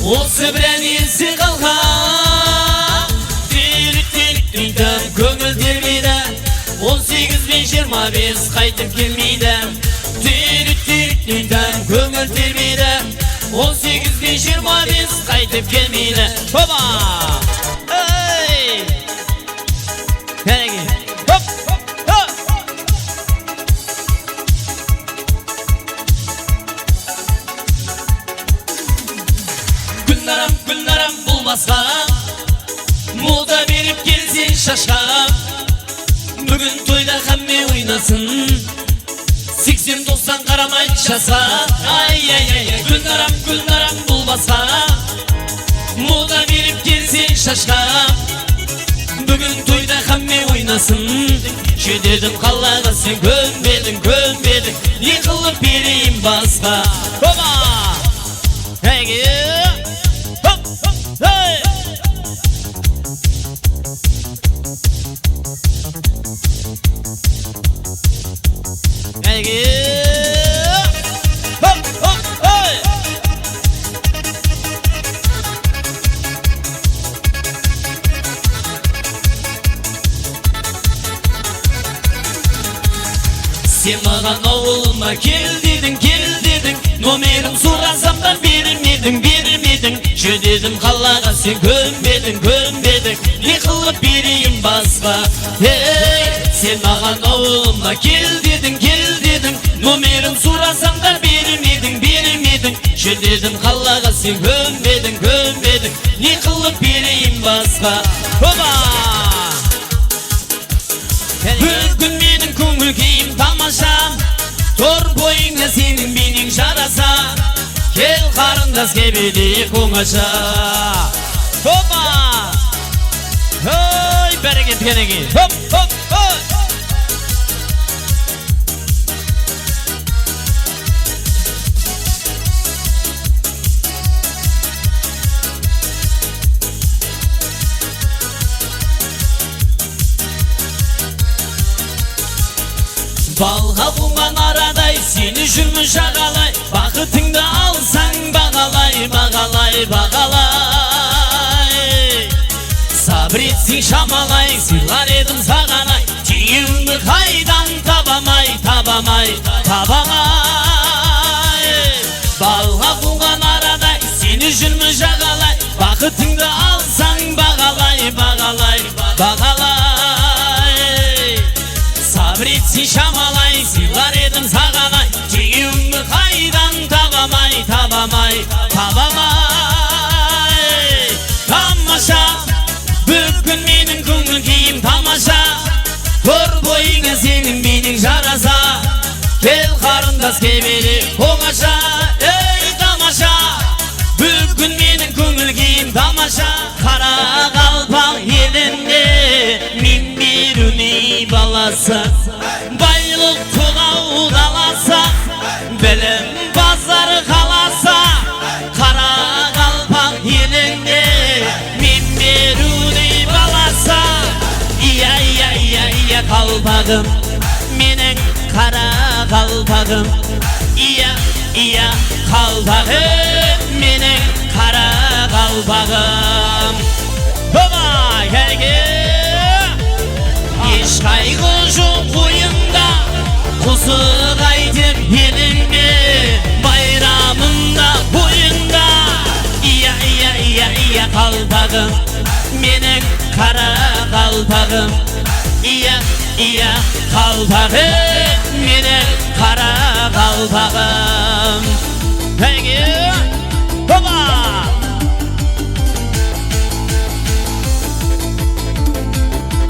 осы бір ән есі қалған. Терек түйдім, көңіл термейді. 18-25 қайтып келмейді. Терек түйдім, көңіл термейді. 18-25 қайтып келмейді. Хоба! Эй! Кәнеге! Хоп! Хоп! Гүлнарам бұл басқа, мода беріп келсең шашқа. Бүгін тойда қамме ойнасын, 80-90 қарамай жаса. Ай-ай-ай, гүлнарам бұл басқа, мода беріп келсең шашқа. Бүгін тойда қамме ойнасын, жетедім қалаға сен көнбедің. Не қылып берейін басқа? Хоба! Әйге! Хоп! Эй! Әйге! Хоп! Хоп! Эй! Сен маған ауылыма кел дедің. Номерім сұрасам да бермедің. Жетедім қалаға сен көнбедің. Не қылып берейін басқа? Ей, сен маған ауылыма кел дедің. Номерім сұрасам да бермедің. Жетедім қалаға сен көнбедің. Не қылып берейін басқа? Оба! Бүгін менің көңіл кейім тамаша, тор бойыңа сенің менің жараса. Кел қарындас кебедейік оңаша. Хопа! Ой, бәрекет кенеге. Хоп, хоп, хоп! Балға бұлған арадай сені жүрмін жағалай. Бақытыңды алсаң бағалай. Сабыр етсең шамалай, сыйлар едім сағанай. Түйімді қайдан табамай. Балға бұлған арадай сені жүрмін жағалай. Бақытыңды алсаң бағалай. Сабыр етсең шамалай, сыйлар едім сағанай. Түйімді қайдан табамай. Тамаша, бүгін менің көңіл кейім тамаша. Тор бойыңа сенің менің жараса. Кел қарындас кебеле оңаша. Ей тамаша, бүгін менің көңіл кейім тамаша. Қара қалпақ елінде мен беруний баласы. Байлық тұлау даласа, білім базары қаласа. Қара қалпақ елінде мен беруний баласа. Ия қалпағым, менің қара қалпағым. Ия қалпағым, менің қара қалпағым. Оба, кәге! Еш қайғы жоқ ойында, құсы қайтып еліңде. Байрамында бойында. Ия қалпағым, менің қара қалпағым. Ия қалпағым, менің қара қалпағым. Әйге! Оба! 18-25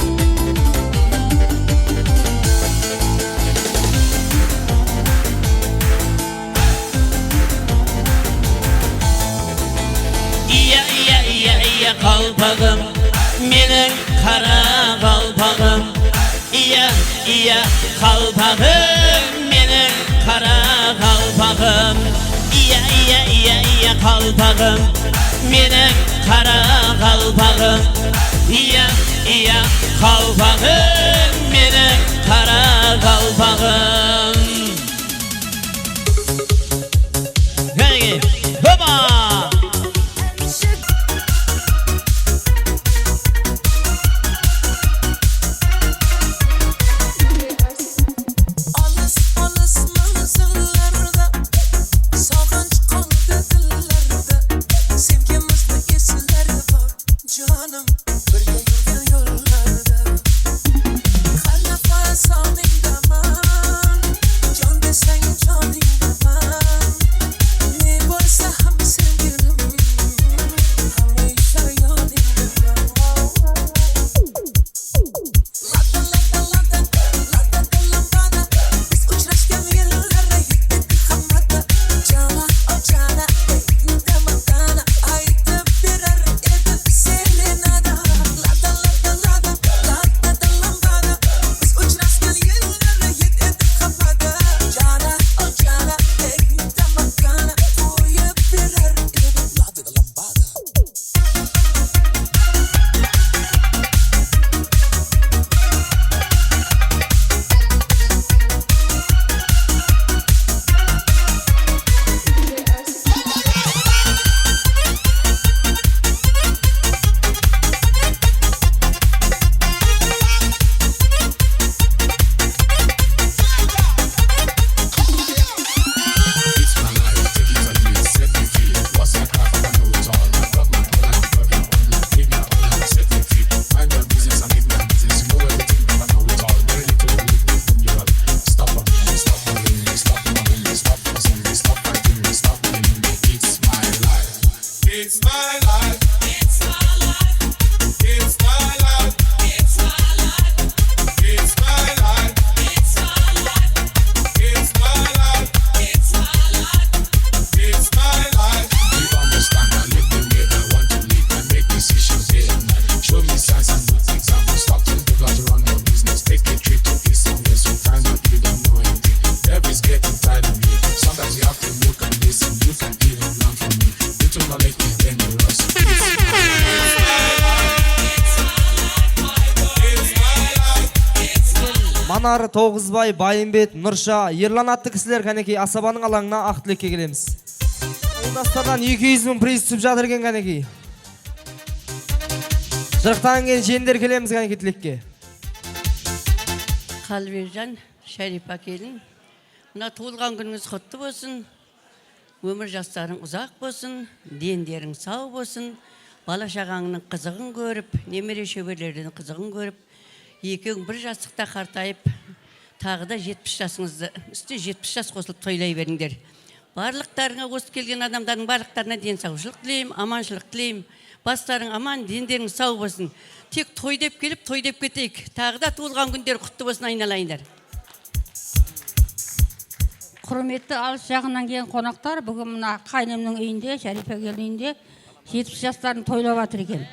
iya kalpağım, menin kara kalpağım. Iya kalpağım, menin kara kalpağım. Iya kalpağım, menin kara kalpağım. Iya kalpağım, menin kara kalpağım. Hey, hopa! Alas manzaralarda, sağanç kaldı dillerde, sevgimizde izler var canım, birge yürüyen yollarda. Karnafa sanındaman, can desen canındaman, ne varsa ham sevgilim, hamisha yanındaman. Biz uçraşken yerlere gittik hamada, cana o cana, tekninde matana, ayıktı birer edip senin ada. Lada lambada, biz uçraşken yerlere gittik hamada, cana o cana, tekninde matana, uyup birer edip lada lambada. It's my life. It's my life. It's my life. It's my life. It's my life. It's my life. It's my life. It's my life. It's my life. You understand? I live the way I want to live. I make decisions day and night. Show me signs and good examples. Stop telling people to run your business. Take a trip to east and west. Sometimes you don't know anything. Everybody's getting tired of me. Sometimes you have to look and listen. You can even learn from me. Little knowledge is dangerous. Манар, Тоғызбай, Байымбет, Нұрша, Ерлан атты кісілер кәнекей асабаның алаңына ақ тілекке келеміз. Ауылдастардан 200 мың приз түсіп жатыр екен кәнекей. Жырықтан кейін жендер келеміз кәнекей тілекке. Қалбекжан, Шәрипа келін, мына туылған күніңіз құтты болсын, өмір жастарың ұзақ болсын, дендерің сау болсын, бала шағаңның қызығын көріп, немере шөберлердің қызығын көріп, екеуің бір жастықта қартайып, тағы да 70 жасыңызды, үсте 70 жас қосылып тойлай беріңдер. Барлықтарыңа осы келген адамдардың барлықтарына денсаушылық тілеймін, аманшылық тілеймін. Бастарың аман, дендерің сау болсын. Тек той деп келіп, той деп кетейік. Тағы да туылған күндер құтты болсын айналайындар. Құрметті алыс жағынан келген қонақтар, бүгін мына қайнымның үйінде, Шәрипа келінінде 70 жастарын тойлап жатыр екен.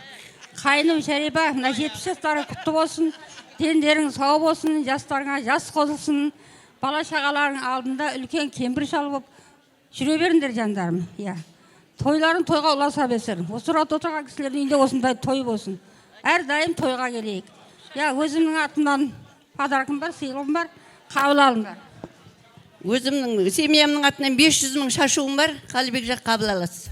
Қайным Шәрипа, мына 70 жастары құтты болсын, дендерің сау болсын, жастарыңа жас қосылсын, бала шағаларың алдында үлкен кемпір шал болып жүре беріңдер жандарым. Тойларын тойға ұласа берсін. Осы рат отырған кісілердің үйінде осындай той болсын. Әрдайым тойға келейік. Өзімнің атымнан подаркым бар, сыйлығым бар, қабыл алыңдар. Өзімнің семьямның атынан 500 мың шашуым бар, Қалыбек жақ қабыл аласыз.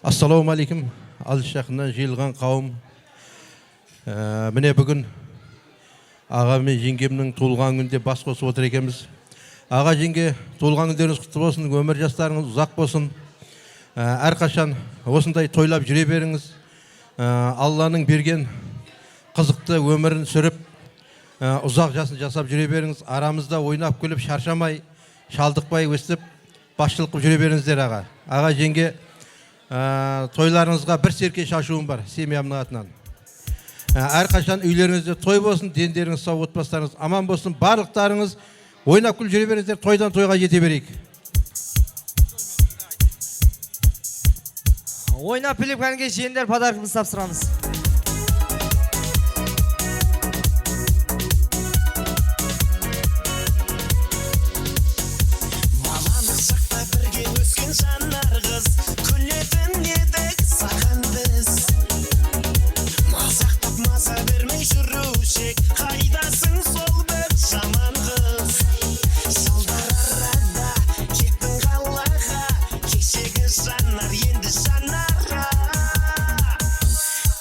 Ассалаумағалейкум, алыс жақыннан жиылған қауым. Міне бүгін аға мен жеңгемнің туылған күнде бас қосып отыр екенбіз. Аға жеңге, туылған күндеріңіз құтты болсын, өмір жастарыңыз ұзақ болсын. Әрқашан осындай тойлап жүре беріңіз. Алланың берген қызықты өмірін сүріп, ұзақ жасын жасап жүре беріңіз. Арамызда ойнап күліп, шаршамай, шалдықпай өстіп, басшылық жүре беріңіздер аға. Аға жеңге, тойларыңызға бір серке шашуым бар, семьямның атынан. Әрқашан үйлеріңізде той болсын, дендеріңіз сау, отбасыларыңыз аман болсын, барлықтарыңыз ойнап күліп жүре беріңіздер, тойдан тойға жете берейік. Ойнап біліп кәнге жиендер подаркымызды тапсырамыз. Балалық шақта бірге өскен жанар қыз, күлетін едік саған біз. Мазақтап маза бермей жүрушек, қайдасың сол бір жаман қыз. Жылдар арада кеттің қалаға, кешегі жанар енді жанара.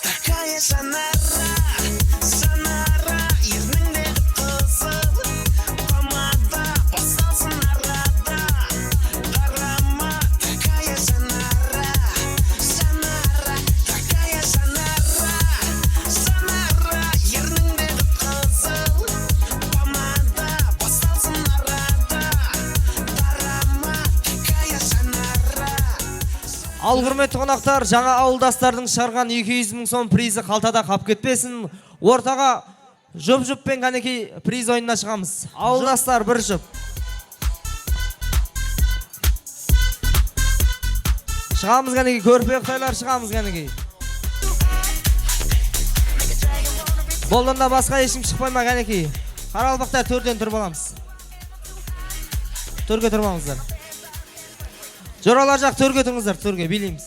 Такая жанара, жанара, ерніңдегі қызыл помада басалсын арада. Қарама, такая жанара, жанара, такая жанара, жанара, ерніңдегі қызыл помада басалсын арада. Қарама, такая жанара. Ал құрметті қонақтар, жаңа ауылдастардың шығарған 200 мың сом призі қалтада қап кетпесін. Ортаға жұп-жұппен кәнекей приз ойынына шығамыз. Ауылдастар бір жұп. Шығамыз кәнекей, көрпе қытайлар шығамыз кәнекей. Болдында басқа ешкім шықпай ма кәнекей? Қаралбақтар төрден тұрып аламыз. Төрге тұрмаңыздар. Жоралар жақ төрге тұрыңыздар, төрге билейміз.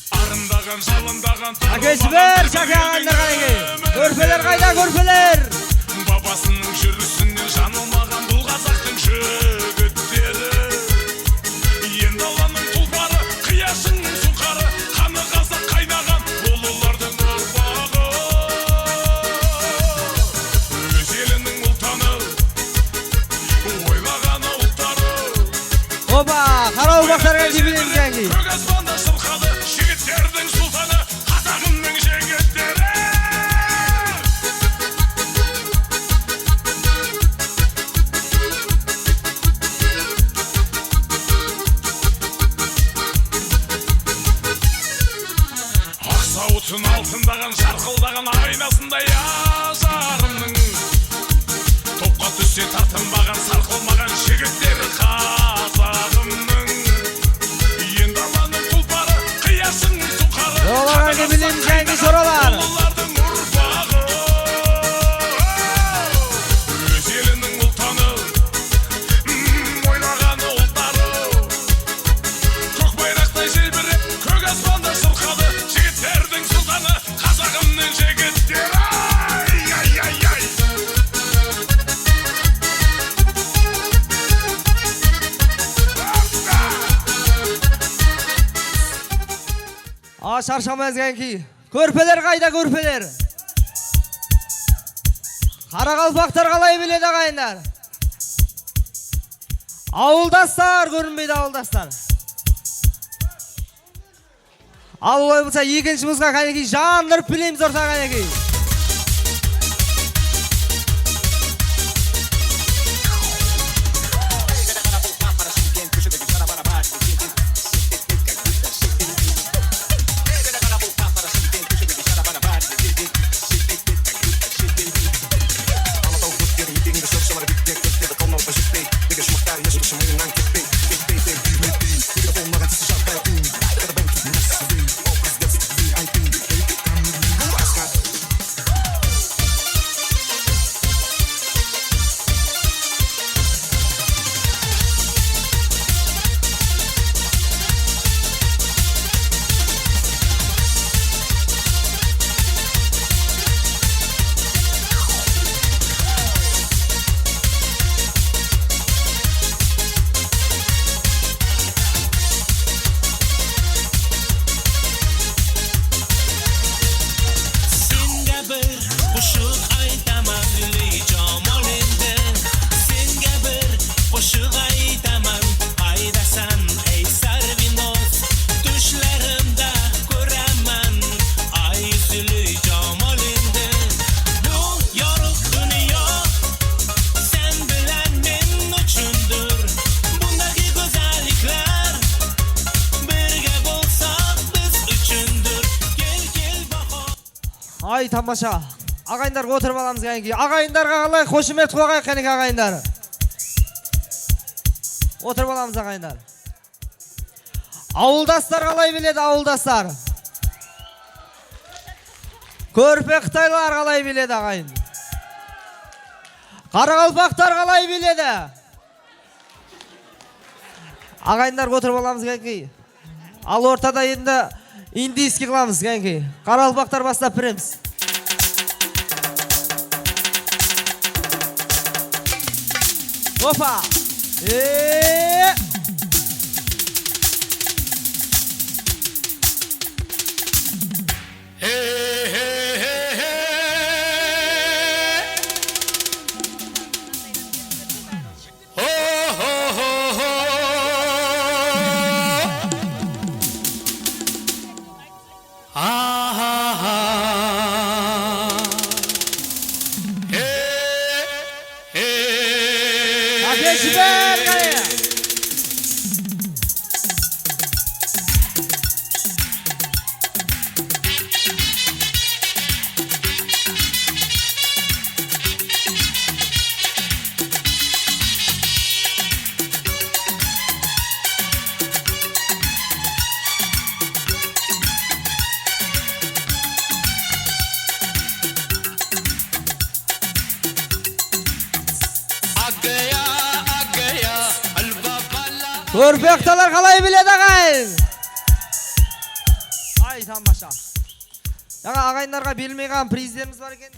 Арындаған, жалындаған Әкешбер, шаке ағайындар қанекей. Көрпелер қайда, көрпелер? Бабасының жүрісінен жаңылмаған бұл қазақтың жігіттері. Енді аланың тұлпары, қияшының сұңқары, қаны қазақ қайнаған болулардың ұрпағы. Өз елінің ұлтаны, ойлағаны ұлттары. Опа, қарау бақтарға дебілеміз кәнекей. Көк аспанда шырқады, жігіттердің сұлтаны, қазағымның жігіттері. Ақсауытын алтындаған, жарқылдаған айнасындай ажарымның. Топқа түссе тартынбаған, сарқылмаған жігіттері қазағымның. Енді аланың тұлпары, қиясының сұңқары, Жораларға дебілеміз кәнекей, жоралар. болулардың ұрпағы. Өз елінің ұлтаны, ойлағаны ұлттары. Көк байрақтай желбіреп, көк аспанда шырқады, жігіттердің сұлтаны, қазағымның жігіттері. Ай. Шаршамайыз кәнекей. Көрпелер қайда, көрпелер? Қарақалпақтар қалай біледі ағайындар? Ауылдастар, көрінбейді ауылдастар. Ал олай болса екінші мұзға кәнекей жандырып білеміз орта кәнекей. Ай тамаша. Ағайындарға отырып аламыз кәнеки. Ағайындарға қалай қошемет қойғайық кәнеки ағайындар. Отырып аламыз ағайындар. Ауылдастар қалай біледі ауылдастар? Көрпе Қытайлар қалай біледі ағайын? Қарақалпақтар қалай біледі? Ағайындар отырып аламыз кәнеки. Ал ортада енді индийский қыламыз кәнеки. Қарақалпақтар бастап біреміз. Опа! Көрпе Қытайлар қалай біледі ағайын? Ай тамаша. Яға ағайындарға берілмей қалған президентіміз бар екен.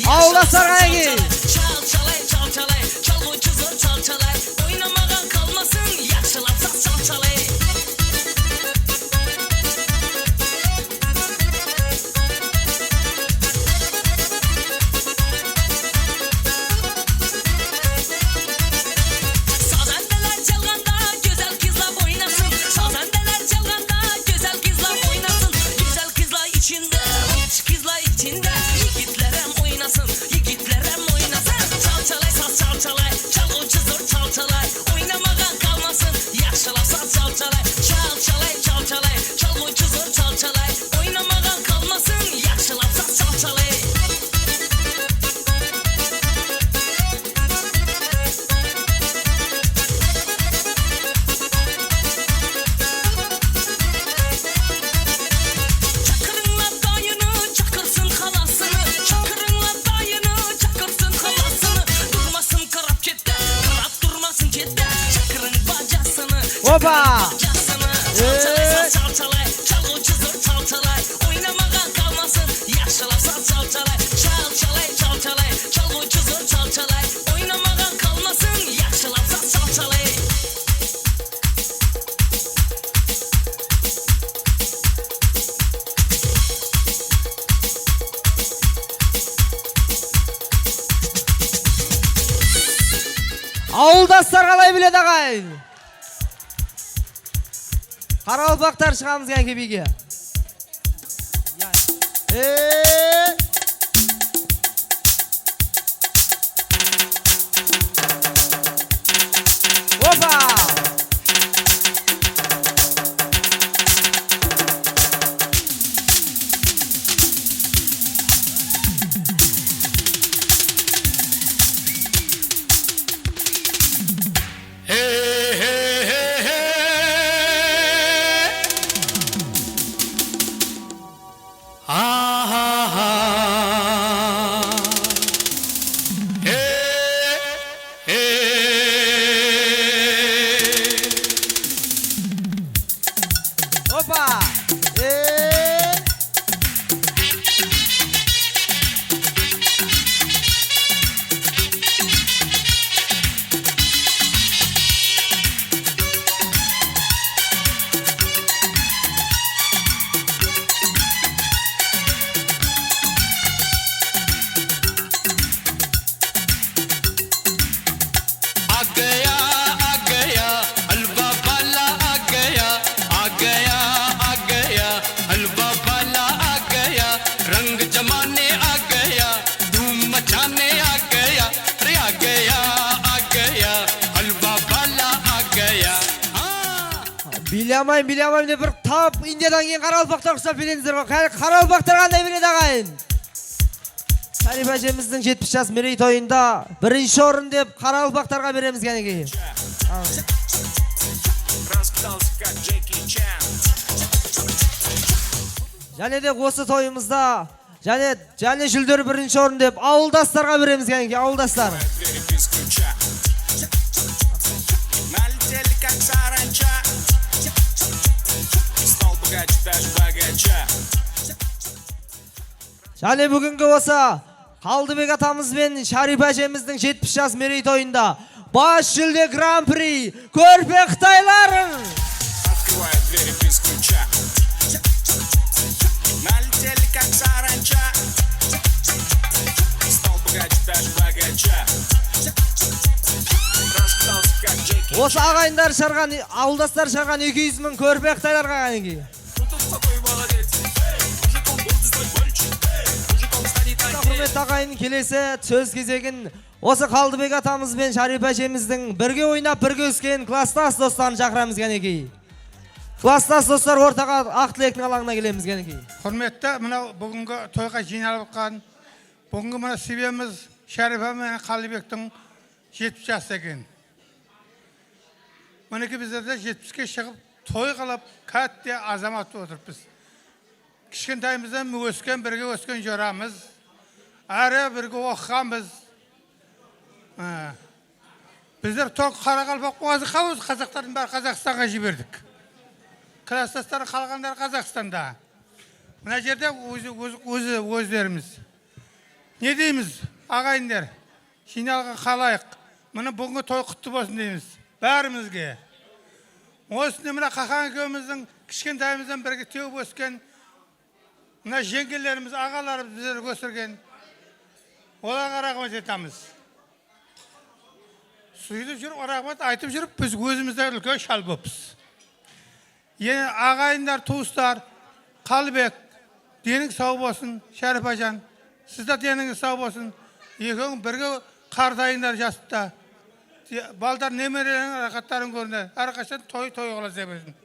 Ауылдастар қайын. Çal çalay çal çalay çal uçuzur çal çalay oynamagan kalmasın yaxşılap saz çal çalay. Sazandeler çalganda güzel kızlar oynasın. Sazandeler çalganda güzel kızlar oynasın. Güzel kızlar içinde, uç kızlar içinde. Yigitlerem oynasın, yigitlerem oynasın. Çal çalay saz çal çalay, çal uçuzur çal çalay. Oynamagan kalmasın, yaxşılap saz çal çalay. Çal çalay çal çalay, çal uçuzur çal çalay. Oynamagan kalmasın, yaxşılap saz çal çalay. Çakırınla dayını, çakırsın halasını. Çakırınla dayını, çakırsın halasını. Durmasın karap kette, karap durmasın kette. Çakırın bacasını, Opa! bacasını. Çal çalay saz çal çalay, çal uçuzur çal çalay. Oynamagan kalmasın, yaxşılap saz çal çalay. Çal çalay çal çalay, çal uçuzur çal çalay. Oynamagan kalmasın, yaxşılap saz çal çalay. Ауылдастар қалай біледі ағайын? Қарақалпақтар шығамыз кәнеки биге. Опа! Опа! आ गया हलवा वाला आ गया हलवा वाला आ गया रंग जमाने आ गया धूम मचाने आ गया रे आ गया हलवा वाला आ गया Bilemeyim de bir tap India'dan кейін Қарақалпақтар құсап береңіздер ғой. Қарақалпақтар қандай біледі ағайын? Шәрипа әжеміздің 70 жас мерейтойында бірінші орын деп Қарақалпақтарға береміз кәнекей. Және де осы тойымызда және жүлдері бірінші орын деп ауылдастарға береміз кәнекей, ауылдастар. Және бүгінгі осы Қалдыбек атамыз бен Шәрипа әжеміздің 70 жас мерейтойында бас жүлде гран-при көрпе Қытайларын. Осы ағайындар шарған, ауылдастар шарған 200 мың көрпе Қытайларға кәнекей. Құрметті ағайын, келесі сөз кезегін осы Қалдыбек атамыз бен Шәрипа әжеміздің бірге ойнап, бірге өскен класстас достарын шақырамыз кәнекей. Класстас достар ортаға ақ тілектің алаңына келеміз кәнекей. Құрметті, мынау бүгінгі тойға жиналып отқан, бүгінгі мына себебіміз Шәрипа мен Қалдыбектің 70 жас екен. Мінекі біздерде 70-ке шығып, той қылып, кәтте азамат отырппыз. Кішкентайымыздан өскен, бірге өскен жорамыз. Әрі бірге оқығанбыз. Біздер тоқ Қарақалпақ қуазы қауыз, қазақтардың бәрі Қазақстанға жібердік. Класстастары қалғандар Қазақстанда. Мына жерде өздеріміз. Не дейміз, ағайындар? Жиналға қалайық. Мұны бүгінгі той құтты болсын дейміз. Бәрімізге. Осыны мына Қақан екеуміздің кішкентайымыздан бірге теуіп өскен, мына жеңгелеріміз, ағаларымыз біздер өсірген. Оларға рахмет етамыз. Сөйлеп жүріп, рахмет айтып жүріп, біз өзімізде үлкен шал боппыз. Ене ағайындар, туыстар, Қалдыбек, денің сау болсын, Шәрипажан. Сізді деніңіз сау болсын. Екеуің бірге қартайындар жаста. Балдар немерелерінің рақаттарын көрінді. Әрқашан той қыласа берсін.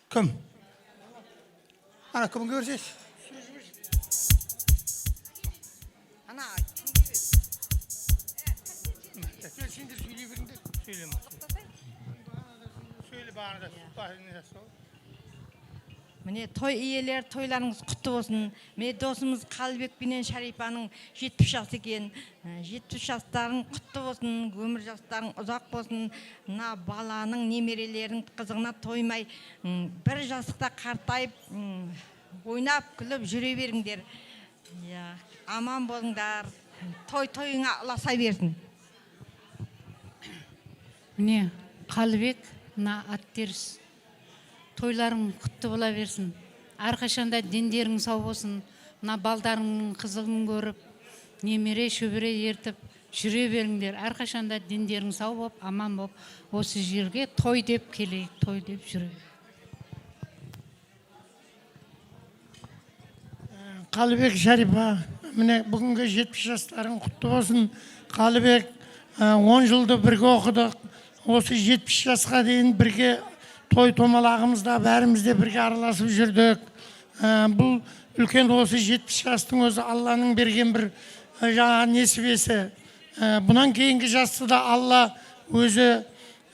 Кім? Ана кім көрсеш? Ана Сендер сөйлей беріңдер. Сөйлеме. Сөйле бағында. Міне той иелер, тойларыңыз құтты болсын. Міне досымыз Қалдыбек пенен Шәрипаның 70 жас екен. 70 жастарың құтты болсын, өмір жастарың ұзақ болсын. Мына баланың, немерелерінің қызығына тоймай, бір жастықта қартайып, ойнап, күліп жүре беріңдер. Аман болыңдар. Тойыңа ұласа берсін. Міне Қалдыбек, мына аттеріс. Тойларың құтты бола берсін. Әрқашанда дендерің сау болсын. Мына балдарыңның қызығын көріп, немере шөбере ертіп жүре беріңдер. Әрқашанда дендерің сау болып, аман болып, осы жерге той деп келейік, той деп жүре. Қалдыбек, Шәрипа, міне бүгінгі 70 жастарың құтты болсын. Қалдыбек, 10 жылды бірге оқыдық. Осы 70 жасқа дейін бірге той томалағымызда бәрімізде бірге араласып жүрдік. Бұл үлкен осы 70 жастың өзі Алланың берген бір жаңа несібесі. Бұнан кейінгі жасты да Алла өзі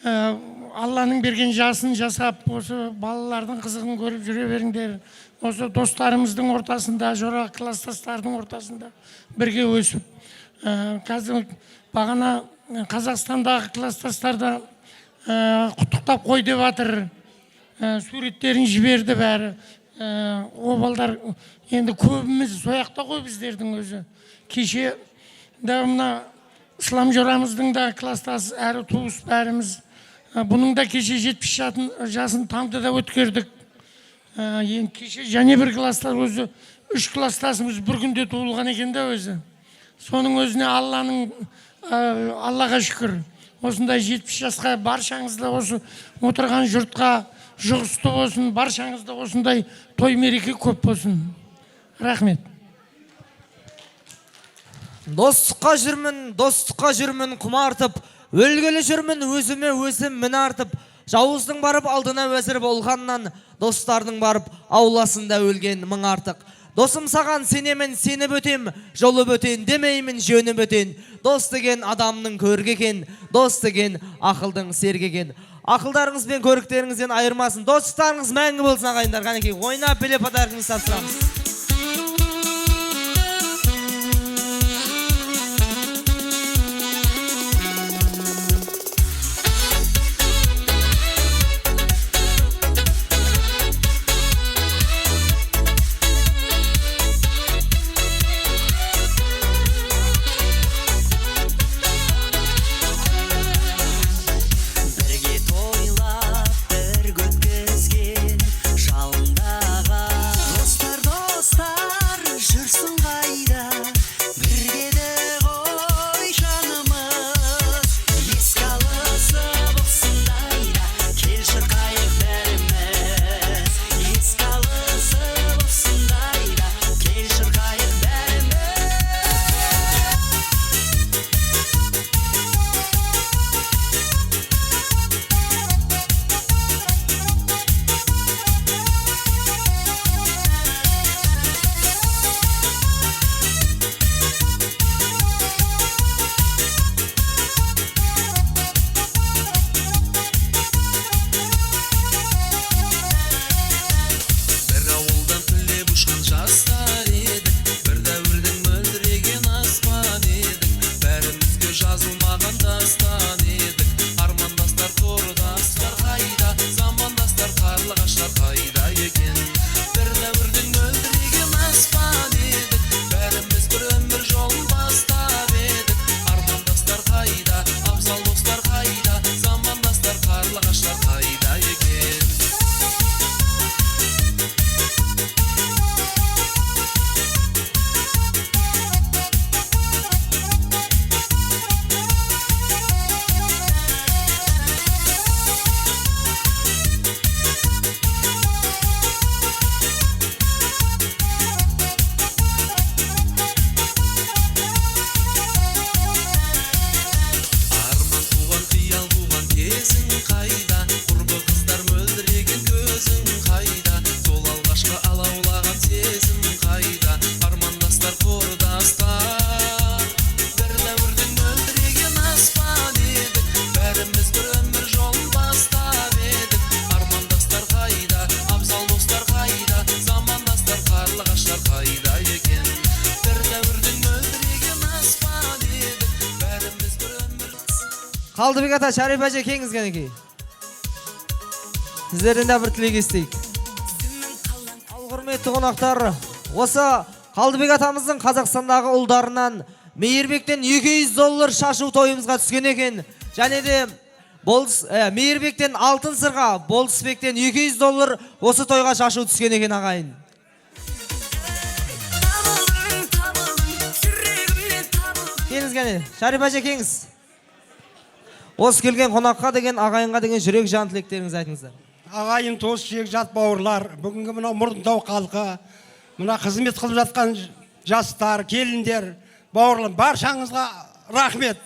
Алланың берген жасын жасап, осы балалардың қызығын көріп жүре беріңдер. Осы достарымыздың ортасында, жора класстастардың ортасында бірге өсіп. Қазір бағана Қазақстандағы класстастарда құттықтап қой деп жатыр. Суреттерін жіберді бәрі. Обалдар енді көбіміз сояқта қой біздердің өзі. Кеше да мына Ислам жорамыздың да класстасы әрі туыс бәріміз. Бұның да кеше 70 жасын таңды да өткердік. Кеше және бір класстар өзі 3 класстасымыз бір күнде туылған екен де өзі. Соның өзіне Аллаға шүкір. Осындай 70 жасқа баршаңызда осы отырған жұртқа жұғысты болсын, баршаңызда осындай той мереке көп болсын. Рахмет. Достыққа жүрмін құмартып, өлгелі жүрмін өзіме өзім мін артып, жауыздың барып алдына уәзір болғаннан, достардың барып ауласында өлген мың артық. Досым саған сенемін, сені бөтем, жолы бөтен демеймін, жөні бөтен. Дос деген адамның көргі екен, дос деген ақылдың сергі екен. Ақылдарыңыз бен көріктеріңізден айырмасын. Достықтарыңыз мәңгі болсын ағайындар. Қанекей, ойнап біле подарыңыз тапсырамыз. Бірге тойлап, бір көткізген жалындағы достар, жүрсің қайда? Біргеді ғой жанымыз, еске алысып осындайда, кел шырқайық бәріміз. Еске алысып осындайда, кел шырқайық бәріміз. Бір ауылдан түлеп ұшқан жастар едік, бір дәуірдің мөлдіреген аспан едік. Бәрімізге жазылмаған дастан едік, армандастар, құрдастар қайда? Замандастар, қарлығаштар қайда екен? Бір дәуірдің мөлдіреген аспан едік, бәріміз бір өмір жолын бастап едік. Армандастар қайда? Абзал достар қайда? Замандастар, қарлығаштар қайда екен? Арман туған, қиял туған кезің қайда? Құрбы қыздар мөлдіреген көзің қайда? Сол алғашқы алаулаған сезім қайда? Армандастар, құрдастар, бір дәуірдің мөлдіреген аспан едік, бәріміз бір өмір жолын бастап едік. Армандастар қайда? Абзал достар қайда? Замандастар, қарлығаштар қайда екен? Бір дәуірдің мөлдіреген аспан едік, бәріміз бір өмір. Қалдыбек ата, Шарипа әже кеңіз кәнекей. Сіздерден де бір тілек естейік. Ал құрметті қонақтар, осы Қалдыбек атамыздың Қазақстандағы ұлдарынан Мейірбектен $200 шашу тойымызға түскен екен. Және де Мейірбектен алтын сырға, Болысбектен $200 осы тойға шашу түскен екен ағайын. Кеңіз кәне, Шарипа әже кеңіз. Осы келген қонаққа деген, ағайынға деген жүрек жан тілектеріңіз айтыңыздар. Ағайын туыс жек жат бауырлар, бүгінгі мына Мұрындау халқы, мына қызмет қылып жатқан жастар, келіндер, бауырлар, баршаңызға рахмет.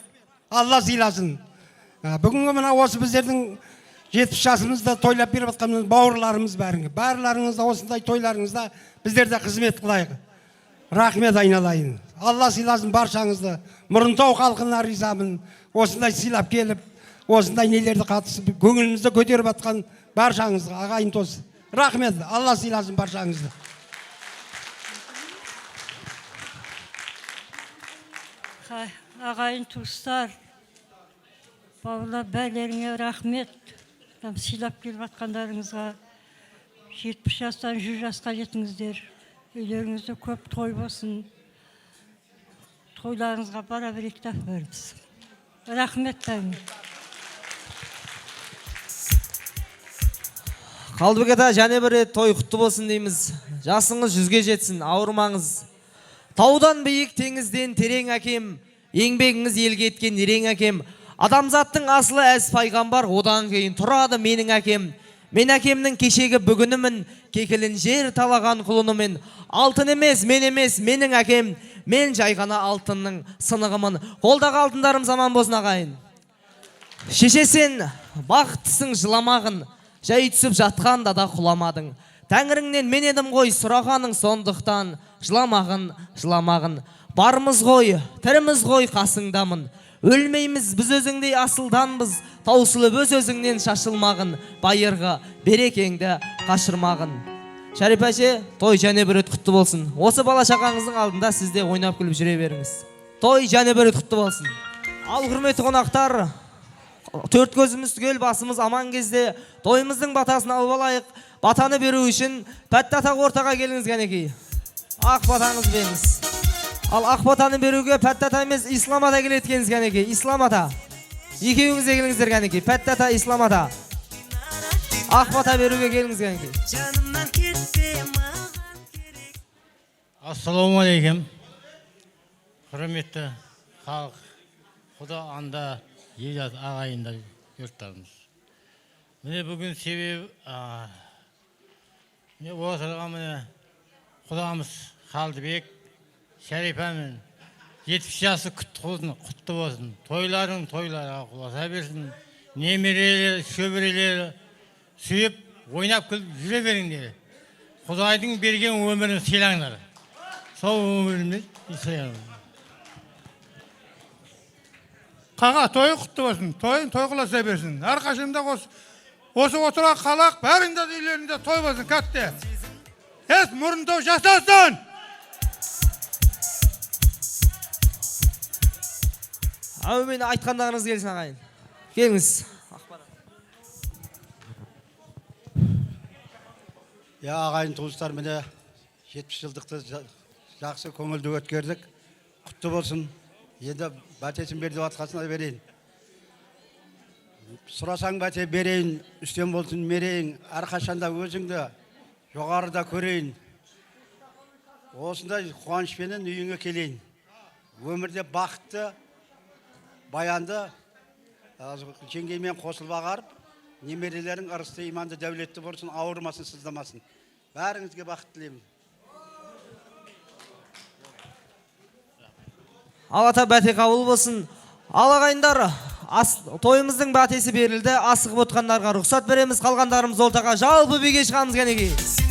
Алла сыйласын. Бүгінгі мына осы біздердің 70 жасымызда тойлап беріп жатқан бауырларымыз барларыңызда осындай тойларыңызда біздер де қызмет қылайық. Рахмет айналайын. Алла сыйласын баршаңызды. Мұрындау халқына ризамын. Осындай сыйлап келіп, осындай нелерді қатысып, көңілімізді көтеріп жатқан баршаңызға, ағайын туыс. Рахмет. Алла сыйласын баршаңызды. Ағайын туыстар, бауырлар, бәлеріңе рахмет. Сыйлап келіп жатқандарыңызға 70 жастан 100 жасқа жетіңіздер. Үйлеріңізде көп той болсын. Тойларыңызға бара берейік та бәріміз. Рахмет бәріңе. Қалдыбек ата, және бір рет той құтты болсын дейміз. Жасыңыз 100-ге жетсін, ауырмаңыз. Таудан биік, теңізден терең әкем, еңбегіңіз елге еткен ерең әкем. Адамзаттың асылы әз пайғамбар, одан кейін тұрады менің әкем. Мен әкемнің кешегі бүгінімін, кекілін жер талаған құлынымын. Алтын емес, менің әкем. Мен жайғана алтынның сынығымын. Қолдағы алтындарым заман болсын ағайын. Шешесен бақыттысың жыламағын, жай түсіп жатқанда да құламадың. Тәңіріңнен мен едім ғой сұрағаның, сондықтан жыламағын. Бармыз ғой, тіріміз ғой қасыңдамын. Өлмейміз біз өзіңдей асылданбыз, таусылып өзіңнен шашылмағын, байырғы берекеңді қашырмағын. Шәрипа әже, той және бір рет құтты болсын. Осы бала шағаңыздың алдында сізде ойнап күліп жүре беріңіз. Той және бір рет құтты болсын. Ал құрметті қонақтар, төрт көзіміз түгел, басымыз аман кезде тойымыздың батасын алып алайық. Батаны беру үшін Пәтті ата ортаға келіңіз кәнекей. Ақ батаңыз беріңіз. Ал ақ батаны беруге Пәтті ата емес, Ислам ата келеді екенсіз кәнекей. Ислам ата. Екеуіңіз де келіңіздер кәнекей. Пәтті ата, Ислам ата. Ақ бата беруге келіңіз кәнекей. Ассалаумағалейкум. Құрметті халық, Құда анда ел ағайындар йұрттарымыз. Міне бүгін себебі отырған міне Құдамыз Қалдыбек Шәрипамен 70 жасы құтты болсын. Тойларың тойларға құласа берсін. Немерелері, шөберелері сүйіп, ойнап күліп жүре беріңдер. Құдайдың берген өмірін сыйлаңдар. Сол өмірімді сыйлаңдар. Қаға тойы құтты болсын, тойын той қыласа берсін. Әрқашында осы отырған қалақ бәрінде үйлерінде той болсын, кәтті. Мұрын той жасасын! Әумин, айтқандарыңыз келсін ағайын. Келіңіз. Ағайын туыстар, міне 70 жылдықты жақсы көңілді өткердік. Құтты болсын. Енді бәтесін берді атқасына берейін. Сұрасаң бәте берейін, үстем болсын мерейін, әрқашанда өзіңді жоғарыда көрейін. Осындай қуанышпенен үйіңе келейін. Өмірде бақытты, баянды, жеңгеймен қосылып ағарып, немерелерің ырысты, иманды, дәулетті болсын, ауырмасын, сыздамасын. Бәріңізге бақыт тілеймін. Алата бәте қабыл болсын. Ал ағайындар, тойымыздың бәтесі берілді. Асығып отқандарға рұқсат береміз. Қалғандарымыз ортаға жалпы биге шығамыз кәнекей.